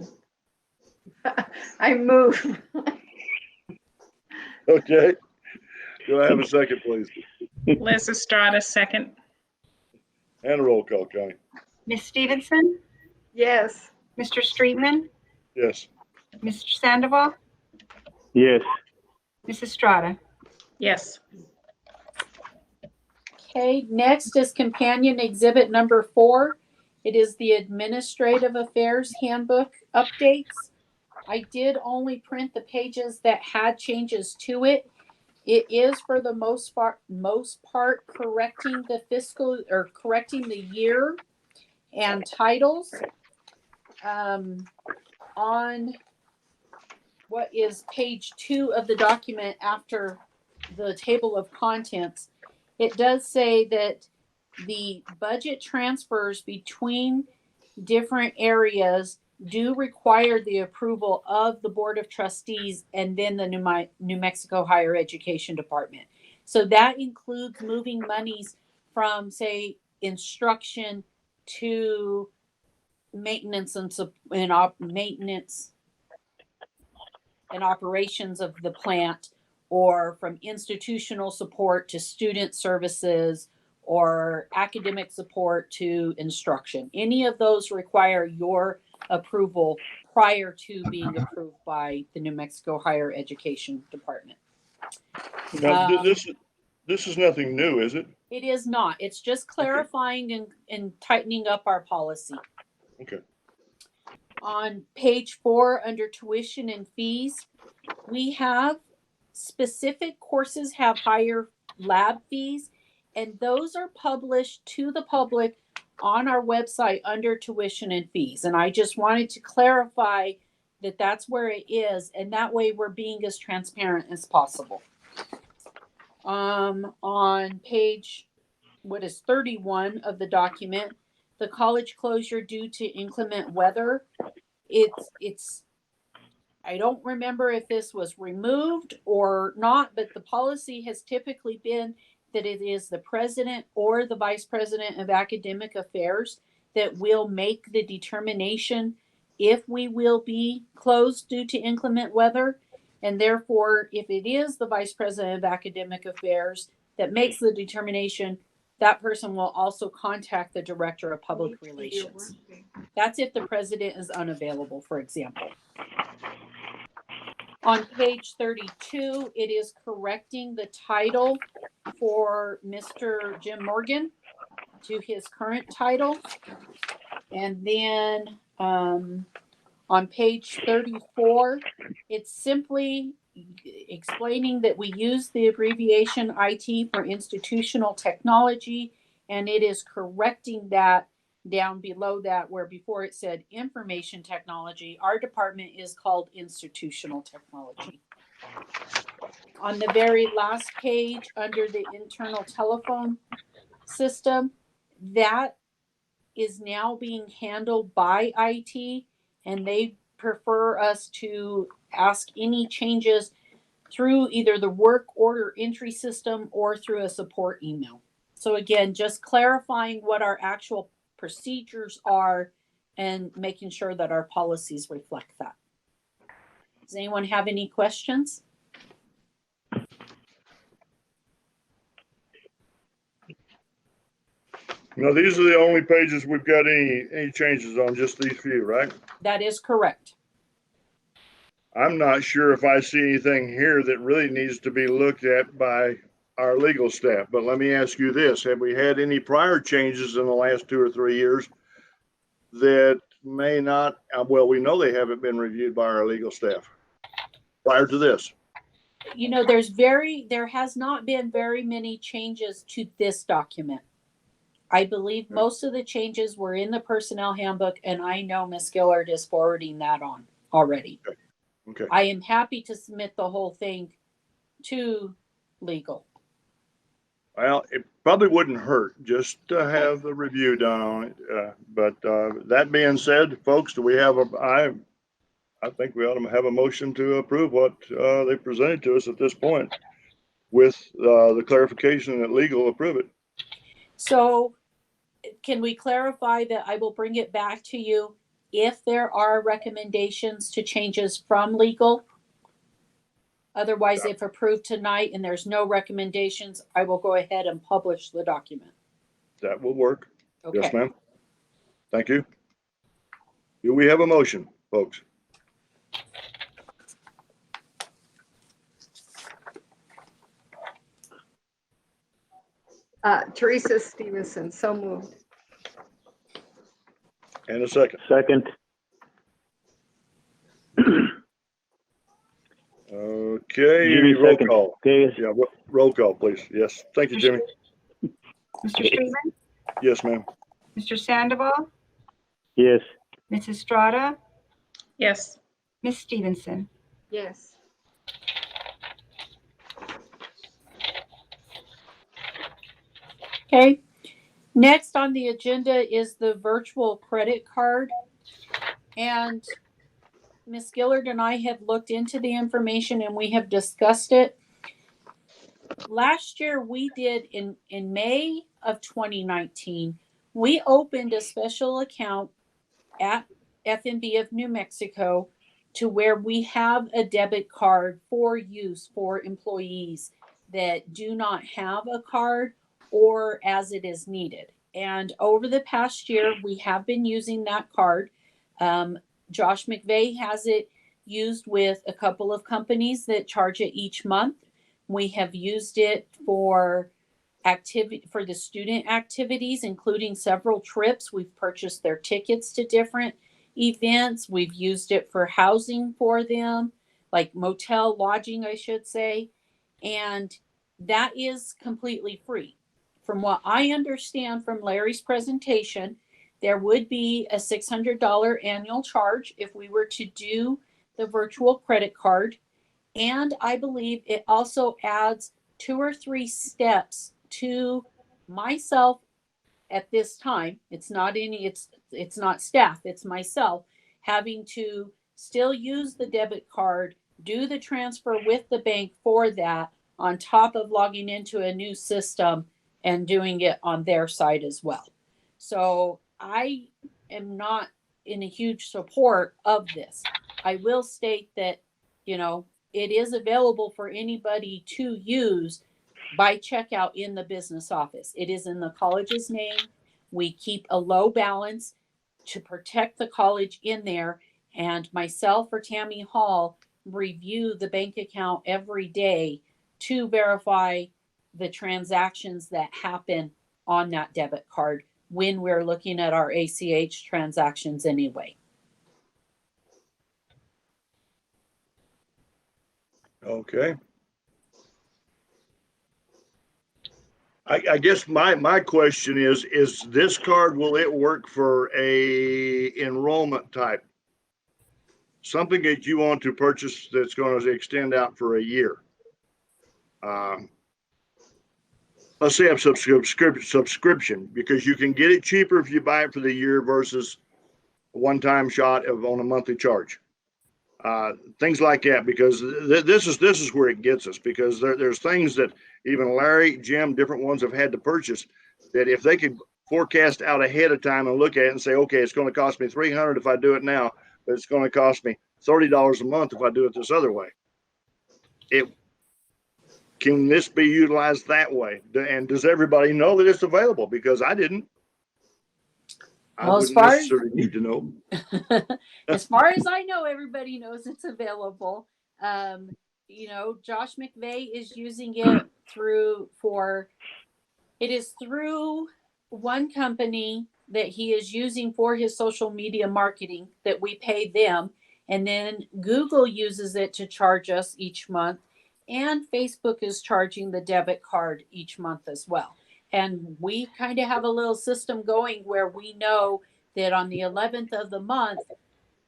move. Okay. Do I have a second, please? Liz Estrada, second. And a roll call, Connie. Ms. Stevenson, Yes, Mr. Streetman, Yes. Mr. Sandoval, Yes. Ms. Estrada. Yes. Okay, next is companion exhibit number 4. It is the Administrative Affairs Handbook updates. I did only print the pages that had changes to it. It is for the most part correcting the fiscal or correcting the year and titles. On what is page 2 of the document after the table of contents, it does say that the budget transfers between different areas do require the approval of the Board of Trustees and then the New Mexico Higher Education Department. So that includes moving monies from, say, instruction to maintenance maintenance and operations of the plant, or from institutional support to student services, or academic support to instruction. Any of those require your approval prior to being approved by the New Mexico Higher Education Department. Now, this is nothing new, is it? It is not. It's just clarifying and tightening up our policy. Okay. On page 4, under tuition and fees, we have specific courses have higher lab fees, and those are published to the public on our website under tuition and fees. And I just wanted to clarify that that's where it is, and that way we're being as transparent as possible. On page 31 of the document, the college closure due to inclement weather, it's I don't remember if this was removed or not, but the policy has typically been that it is the president or the vice president of academic affairs that will make the determination if we will be closed due to inclement weather. And therefore, if it is the vice president of academic affairs that makes the determination, that person will also contact the director of public relations. That's if the president is unavailable, for example. On page 32, it is correcting the title for Mr. Jim Morgan to his current title. And then on page 34, it's simply explaining that we use the abbreviation IT for institutional technology, and it is correcting that down below that, where before it said information technology, our department is called institutional technology. On the very last page, under the internal telephone system, that is now being handled by IT, and they prefer us to ask any changes through either the work order entry system or through a support email. So again, just clarifying what our actual procedures are and making sure that our policies reflect that. Does anyone have any questions? Now, these are the only pages we've got any changes on, just these few, right? That is correct. I'm not sure if I see anything here that really needs to be looked at by our legal staff, but let me ask you this. Have we had any prior changes in the last 2 or 3 years that may not, well, we know they haven't been reviewed by our legal staff prior to this? You know, there has not been very many changes to this document. I believe most of the changes were in the personnel handbook, and I know Ms. Gillard is forwarding that on already. Okay. I am happy to submit the whole thing to legal. Well, it probably wouldn't hurt just to have the review done on it. But that being said, folks, do we have I think we ought to have a motion to approve what they presented to us at this point with the clarification that legal approve it. So can we clarify that I will bring it back to you if there are recommendations to changes from legal? Otherwise, if approved tonight and there's no recommendations, I will go ahead and publish the document. That will work. Yes, Okay. ma'am. Thank you. Do we have a motion, folks? Teresa Stevenson, so moved. And a second. Second. Okay, Jimmy, roll second. call. Okay. Yeah, roll call, please. Yes. Thank you, Jimmy. Mr. Freeman, Yes, ma'am. Mr. Sandoval, Yes. Mrs. Estrada, Yes. Ms. Stevenson. Yes. Okay. Next on the agenda is the virtual credit card. And Ms. Gillard and I have looked into the information and we have discussed it. Last year we did in May of 2019, we opened a special account at FNB of New Mexico to where we have a debit card for use for employees that do not have a card or as it is needed. And over the past year, we have been using that card. Josh McVeigh has it used with a couple of companies that charge it each month. We have used it for the student activities, including several trips. We've purchased their tickets to different events. We've used it for housing for them, like motel lodging, I should say. And that is completely free. From what I understand from Larry's presentation, there would be a $600 annual charge if we were to do the virtual credit card. And I believe it also adds 2 or 3 steps to myself at this time. It's not staff, it's myself having to still use the debit card, do the transfer with the bank for that, on top of logging into a new system and doing it on their side as well. So I am not in a huge support of this. I will state that, it is available for anybody to use by checkout in the business office. It is in the college's name. We keep a low balance to protect the college in there. And myself or Tammy Hall review the bank account every day to verify the transactions that happen on that debit card when we're looking at our ACH transactions anyway. Okay. I guess my question is this card, will it work for a enrollment type? Something that you want to purchase that's going to extend out for a year. Let's say a subscription, because you can get it cheaper if you buy it for the year versus a one-time shot on a monthly charge. Things like that, because this is where it gets us, because there's things that even Larry, Jim, different ones have had to purchase that if they could forecast out ahead of time and look at it and say, okay, it's going to cost me $300 if I do it now, but it's going to cost me $30 a month if I do it this other way. Can this be utilized that way? And does everybody know that it's available? Because I didn't. I Well, as wouldn't far as- necessarily need to know. As far as I know, everybody knows it's available. Josh McVeigh is using it it is through one company that he is using for his social media marketing that we pay them. And then Google uses it to charge us each month. And Facebook is charging the debit card each month as well. And we kind of have a little system going where we know that on the 11th of the month,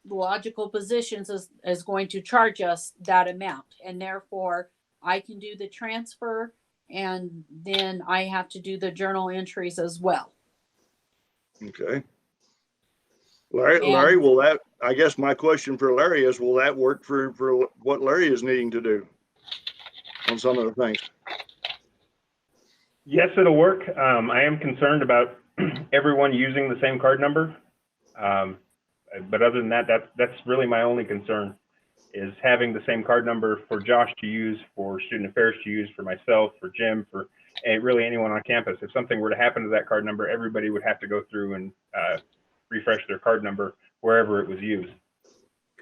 Logical Positions is going to charge us that amount. And therefore, I can do the transfer and then I have to do the journal entries as well. Okay. Larry, will that, I guess my question for Larry is, will that work for what Larry is needing to do on some of the things? Yes, it'll work. I am concerned about everyone using the same card number. But other than that, that's really my only concern, is having the same card number for Josh to use, for Student Affairs to use, for myself, for Jim, for really anyone on campus. If something were to happen to that card number, everybody would have to go through and refresh their card number wherever it was used.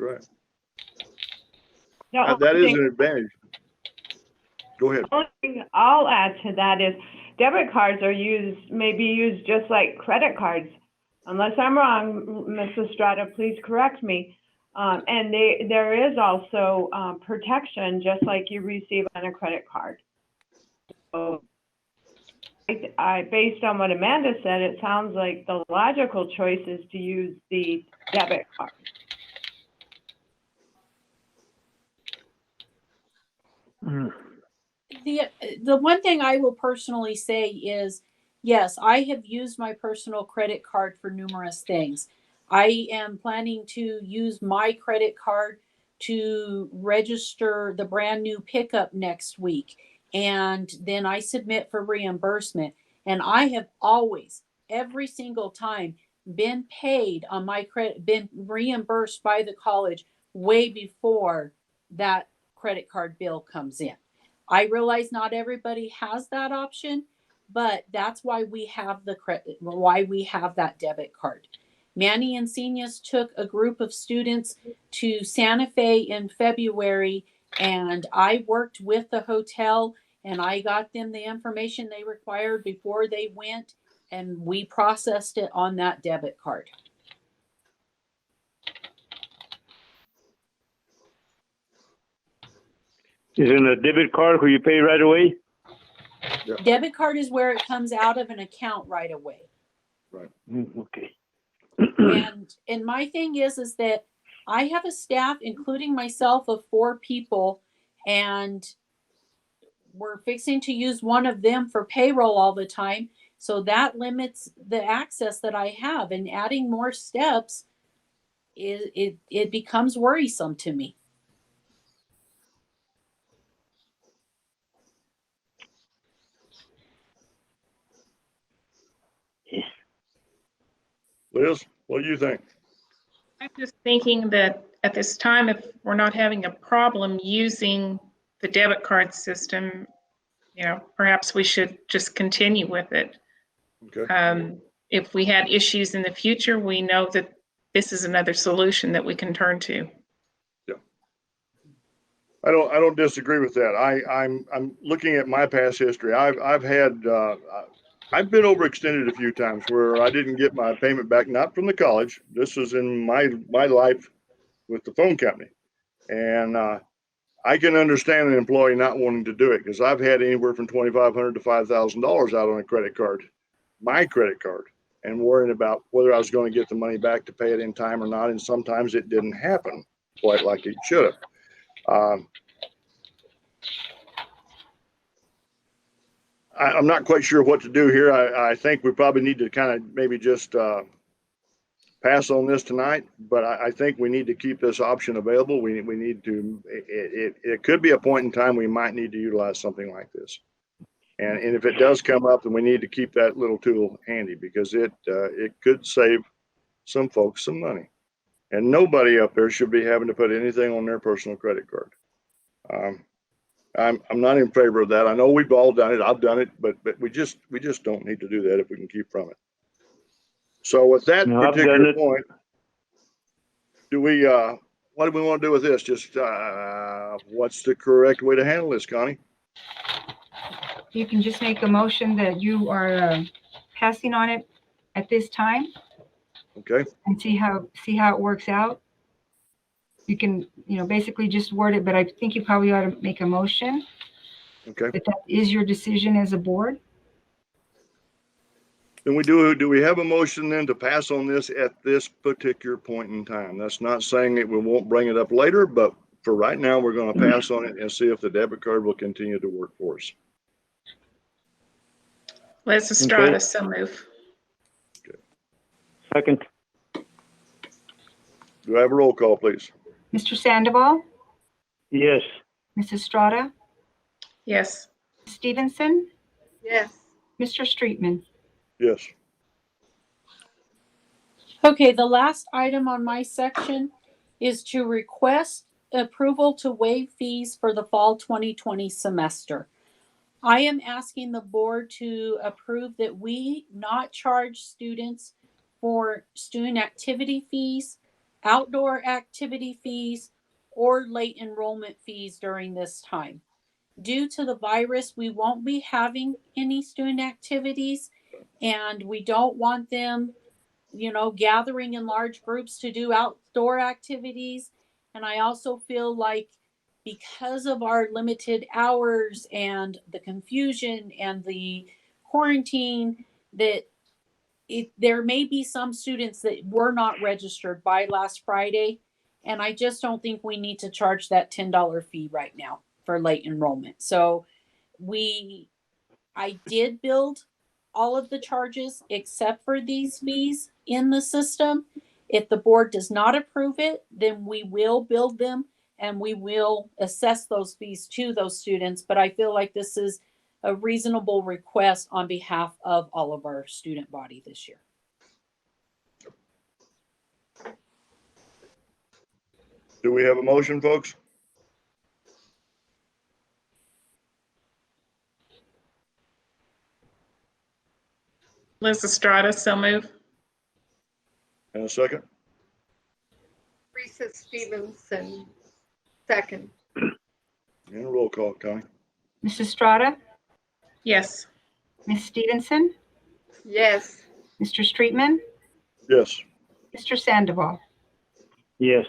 Right. The That only is thing- an advantage. Go ahead. The only thing I'll add to that is debit cards may be used just like credit cards. Unless I'm wrong, Ms. Estrada, please correct me. And there is also protection just like you receive on a credit card. So based on what Amanda said, it sounds like the logical choice is to use the debit card. The one thing I will personally say is, yes, I have used my personal credit card for numerous things. I am planning to use my credit card to register the brand new pickup next week. And then I submit for reimbursement. And I have always, every single time, been paid on my credit, been reimbursed by the college way before that credit card bill comes in. I realize not everybody has that option, but that's why we have why we have that debit card. Manny and Senias took a group of students to Santa Fe in February, and I worked with the hotel and I got them the information they required before they went, and we processed it on that debit card. Isn't a debit card where you pay right away? Yeah. Debit card is where it comes out of an account right away. Okay. And my thing is that I have a staff, including myself, of 4 people, and we're fixing to use one of them for payroll all the time. So that limits the access that I have, and adding more steps, it becomes worrisome to me. Liz, what do you think? I'm just thinking that at this time, if we're not having a problem using the debit card system, perhaps we should just continue with it. Okay. If we had issues in the future, we know that this is another solution that we can turn to. Yeah. I don't disagree with that. I'm looking at my past history. I've been overextended a few times where I didn't get my payment back, not from the college. This was in my life with the phone company. And I can understand an employee not wanting to do it, because I've had anywhere from $2,500 to $5,000 out on a credit card, my credit card, and worrying about whether I was going to get the money back to pay it in time or not. And sometimes it didn't happen quite like it should have. I'm not quite sure what to do here. I think we probably need to kind of maybe just pass on this tonight, but I think we need to keep this option available. We need to, it could be a point in time we might need to utilize something like this. And if it does come up, then we need to keep that little tool handy, because it could save some folks some money. And nobody up there should be having to put anything on their personal credit card. I'm not in favor of that. I know we've all done it. I've done it, but we just don't need to do that if we can keep from it. So with that No, I've done particular it. point, do we, what do we want to do with this? Just, what's the correct way to handle this, Connie? You can just make a motion that you are passing on it at this time Okay, and see how it works out. You can, basically just word it, but I think you probably ought to make a motion okay. that is your decision as a board. Then do we have a motion then to pass on this at this particular point in time? That's not saying that we won't bring it up later, but for right now, we're going to pass on it and see if the debit card will continue to work for us. Les Estrada, Okay. so move. Second. Do I have a roll call, please? Mr. Sandoval, Yes. Ms. Estrada, Yes. Stevenson, Yes. Mr. Streetman. Yes. Okay, the last item on my section is to request approval to waive fees for the fall 2020 semester. I am asking the board to approve that we not charge students for student activity fees, outdoor activity fees, or late enrollment fees during this time. Due to the virus, we won't be having any student activities, and we don't want them, gathering in large groups to do outdoor activities. And I also feel like because of our limited hours and the confusion and the quarantine, that there may be some students that were not registered by last Friday. And I just don't think we need to charge that $10 fee right now for late enrollment. So I did build all of the charges except for these fees in the system. If the board does not approve it, then we will build them and we will assess those fees to those students. But I feel like this is a reasonable request on behalf of all of our student body this year. Do we have a motion, folks? Les Estrada, so move. And a second? Teresa Stevenson, second. And a roll call, Connie. Ms. Estrada, Yes. Ms. Stevenson, Yes. Mr. Streetman, Yes. Mr. Sandoval. Yes.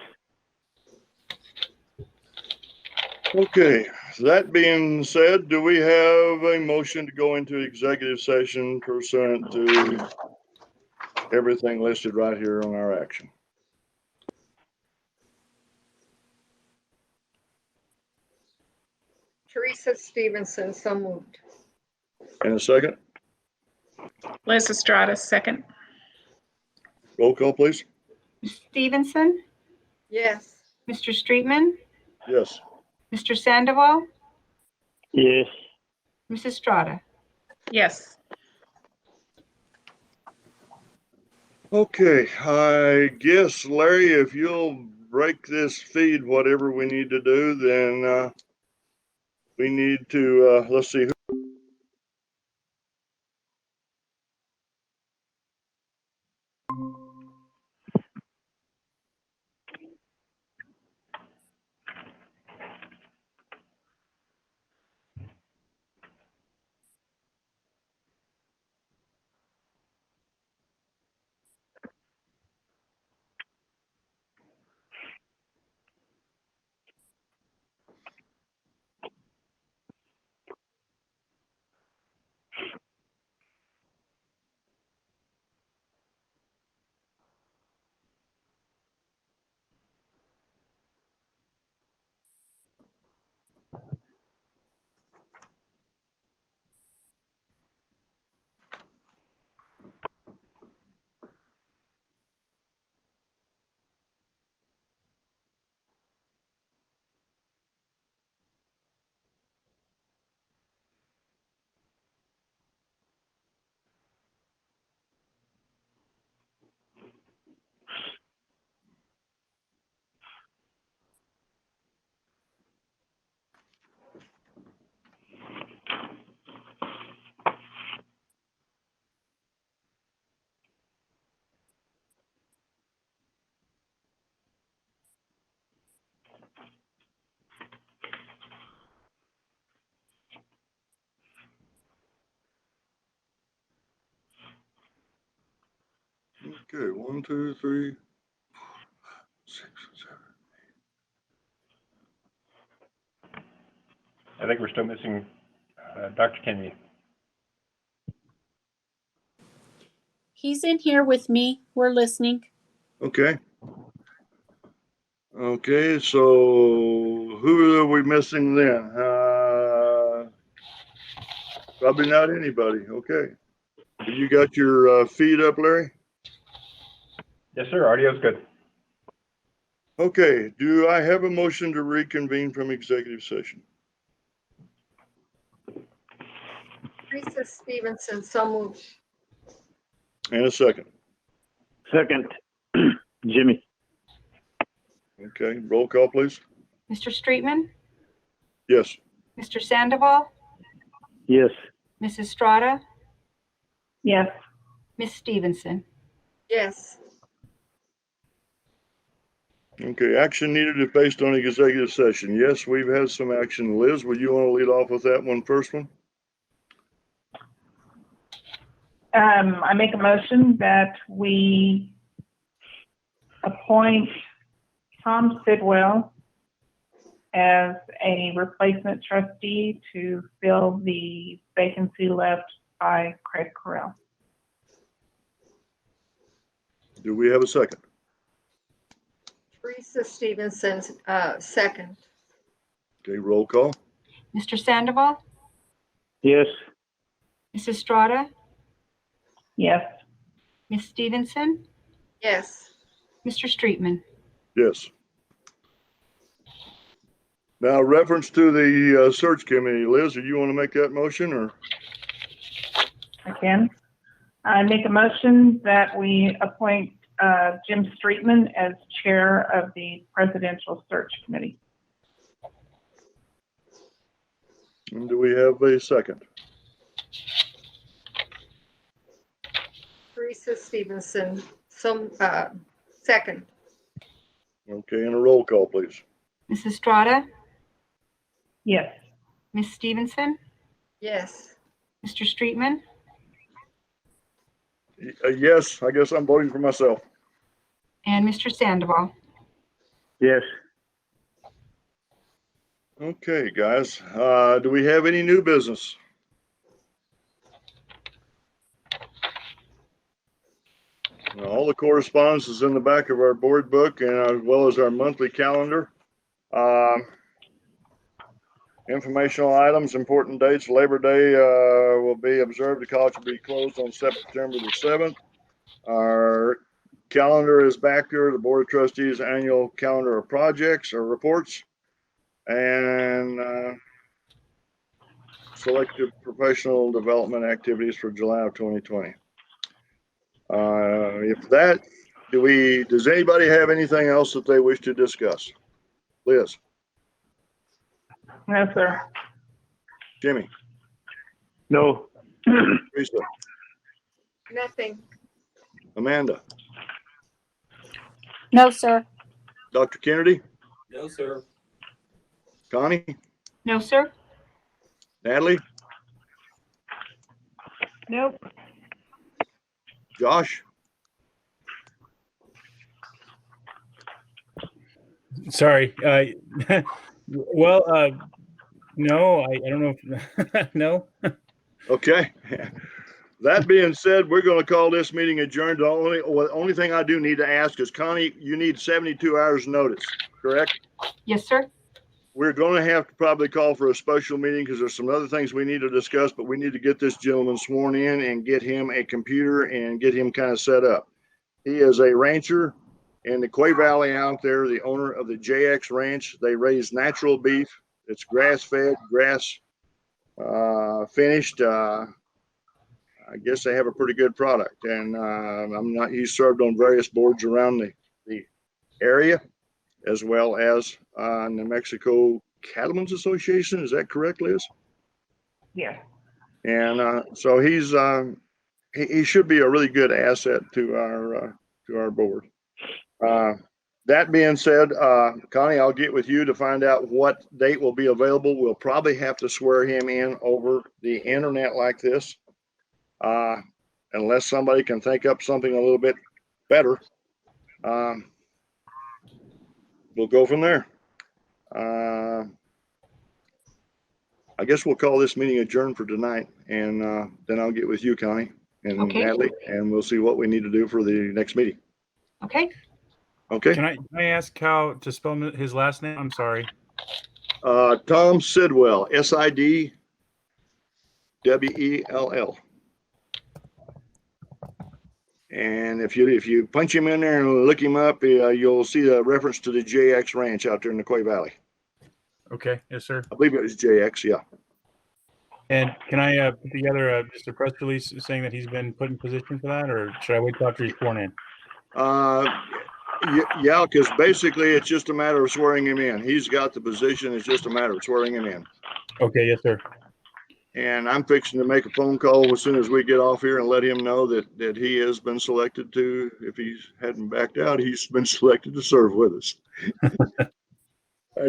Okay, that being said, do we have a motion to go into executive session pursuant to everything listed right here on our action? Teresa Stevenson, so moved. And a second? Les Estrada, second. Roll call, please. Stevenson, Yes. Mr. Streetman, Yes. Mr. Sandoval, Yes. Ms. Estrada. Yes. Okay, I guess, Larry, if you'll break this feed, whatever we need to do, then we need to, let's see. Okay, 1, 2, 3, 6, 7. I think we're still missing Dr. Kennedy. He's in here with me. We're listening. Okay. Okay, so who are we missing then? Probably not anybody. Okay. Have you got your feed up, Larry? Yes, sir. Audio's good. Okay, do I have a motion to reconvene from executive session? Teresa Stevenson, so moved. And a second. Second. Jimmy. Okay, roll call, please. Mr. Streetman, Yes. Mr. Sandoval, Yes. Mrs. Strata, Yes. Miss Stevenson. Yes. Okay, action needed if based on executive session. Yes, we've had some action. Liz, would you want to lead off with that one first one? I make a motion that we appoint Tom Sidwell as a replacement trustee to fill the vacancy left by Craig Correll. Do we have a second? Teresa Stevenson, second. Okay, roll call. Mr. Sandoval, Yes. Mrs. Strata, Yes. Miss Stevenson, Yes. Mr. Streetman. Yes. Now, reference to the search committee, Liz, do you want to make that motion or? I can. I make a motion that we appoint Jim Streetman as chair of the Presidential Search Committee. And do we have a second? Teresa Stevenson, second. Okay, and a roll call, please. Mrs. Strata, Yes. Miss Stevenson, Yes. Mr. Streetman, Yes, I guess I'm voting for myself. and Mr. Sandoval. Yes. Okay, guys, do we have any new business? All the correspondence is in the back of our board book and as well as our monthly calendar. Informational items, important dates, Labor Day will be observed. The college will be closed on September the 7th. Our calendar is back there, the Board of Trustees annual calendar of projects or reports. And selected professional development activities for July of 2020. If that, does anybody have anything else that they wish to discuss? Liz, No, sir. Jimmy, No. Teresa, Nothing. Amanda, No, sir. Dr. Kennedy, No, sir. Connie, No, sir. Natalie, Nope. Josh, Sorry. Well, no, I don't know. If, no. okay. That being said, we're going to call this meeting adjourned. The only thing I do need to ask is, Connie, you need 72 hours notice, correct? Yes, sir. We're going to have to probably call for a special meeting because there's some other things we need to discuss, but we need to get this gentleman sworn in and get him a computer and get him kind of set up. He is a rancher in the Quay Valley out there, the owner of the JX Ranch. They raise natural beef. It's grass-fed, finished. I guess they have a pretty good product, and he's served on various boards around the area, as well as New Mexico Cattlemen's Association. Is that correct, Liz? Yes. And so he should be a really good asset to our board. That being said, Connie, I'll get with you to find out what date will be available. We'll probably have to swear him in over the internet like this, unless somebody can think up something a little bit better. We'll go from there. I guess we'll call this meeting adjourned for tonight, and then I'll get with you, Connie and Okay. Natalie, and we'll see what we need to do for the next meeting. Okay, Okay? Can I ask how to spell his last name? I'm sorry. Tom Sidwell, Sidwell. And if you punch him in there and look him up, you'll see a reference to the JX Ranch out there in the Quay Valley. Okay, yes, sir. I believe it was JX, yeah. And can I put together just a press release saying that he's been put in position for that, or should I wait till after he's sworn in? Yeah, because basically it's just a matter of swearing him in. He's got the position. It's just a matter of swearing him in. Okay, yes, sir. And I'm fixing to make a phone call as soon as we get off here and let him know that he has been selected to, if he hadn't backed out, he's been selected to serve with us.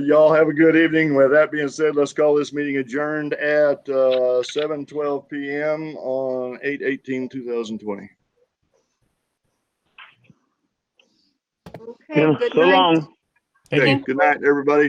Y'all have a good evening. With that being said, let's call this meeting adjourned at 7:12 p.m. on 8/18/2020. Okay, Jim, good so night. long. Thank Okay, you. good night, everybody.